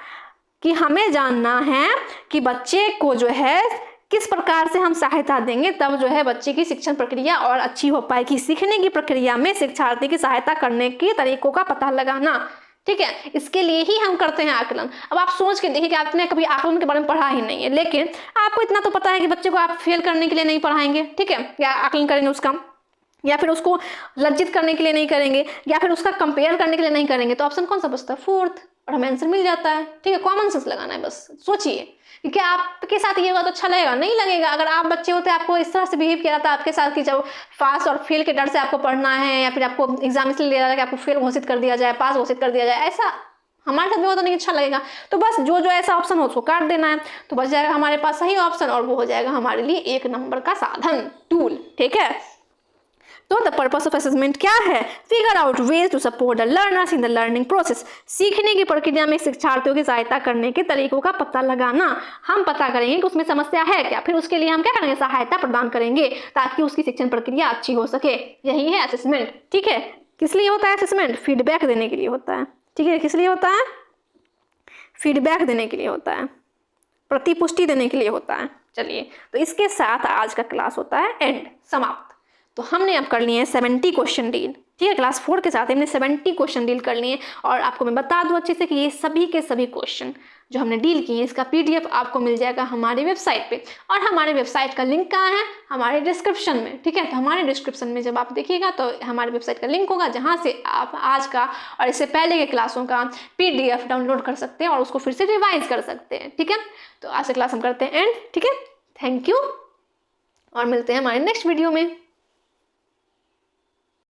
कि हमें जानना है कि बच्चे को जो है किस प्रकार से हम सहायता देंगे, तब जो है बच्चे की शिक्षण प्रक्रिया और अच्छी हो पाएगी। सीखने की प्रक्रिया में शिक्षार्थी की सहायता करने के तरीकों का पता लगाना, ठीक है, इसके लिए ही हम करते हैं आकलन। अब आप सोच के देखिए कि आपने कभी आकलन के बारे में पढ़ा ही नहीं है, लेकिन आपको इतना तो पता है कि बच्चे को आप फेल करने के लिए नहीं पढ़ाएंगे, ठीक है, या आकलन करेंगे उसका, या फिर उसको लज्जित करने के लिए नहीं करेंगे, या फिर उसका कंपेयर करने के लिए नहीं करेंगे। तो ऑप्शन कौन सा बचता है? फोर्थ, और हमें आंसर मिल जाता है, ठीक है। कॉमन सेंस लगाना है, बस सोचिए कि क्या आपके साथ ये होगा तो अच्छा लगेगा? नहीं लगेगा। अगर आप बच्चे होते आपको इस तरह से बिहेव किया जाता आपके साथ कि जब पास और फेल के डर से आपको पढ़ना है, या फिर आपको एग्जाम इसलिए लिया जाता है कि आपको फेल घोषित कर दिया जाए, पास घोषित कर दिया जाए, ऐसा हमारे साथ भी होता नहीं अच्छा लगेगा। तो बस जो जो ऐसा ऑप्शन हो उसको काट देना है, तो बच जाएगा हमारे पास सही ऑप्शन, और वो हो जाएगा हमारे लिए 1 नंबर का साधन, टूल, ठीक है। तो द पर्पस ऑफ असेसमेंट क्या है? Figure out ways to support the learners in the learning process. सीखने की प्रक्रिया में शिक्षार्थियों की सहायता करने के तरीकों का पता लगाना। हम पता करेंगे कि उसमें समस्या है क्या, फिर उसके लिए हम क्या करेंगे, सहायता प्रदान करेंगे ताकि उसकी शिक्षण प्रक्रिया अच्छी हो सके। यही है असेसमेंट। ठीक है, किस लिए होता है असेसमेंट? फीडबैक देने के लिए होता है। ठीक है, किस लिए होता है? फीडबैक देने के लिए होता है, प्रतिपुष्टि देने के लिए होता है। चलिए, तो इसके साथ आज का क्लास होता है एंड, समाप्त। तो हमने अब कर लिए हैं 70 क्वेश्चन डील। ठीक है, क्लास 4 के साथ हमने 70 क्वेश्चन डील कर लिए। और आपको मैं बता दूं अच्छे से कि ये सभी के सभी क्वेश्चन जो हमने डील किए हैं, इसका PDF आपको मिल जाएगा हमारी वेबसाइट पे। और हमारे वेबसाइट का लिंक कहाँ है? हमारे डिस्क्रिप्शन में। ठीक है, तो हमारे डिस्क्रिप्शन में जब आप देखिएगा तो हमारे वेबसाइट का लिंक होगा, जहाँ से आप आज का और इससे पहले के क्लासों का PDF डाउनलोड कर सकते हैं और उसको फिर से रिवाइज कर सकते हैं। ठीक है, तो आज से क्लास हम करते हैं एंड। ठीक है, थैंक यू और मिलते हैं हमारे नेक्स्ट वीडियो में।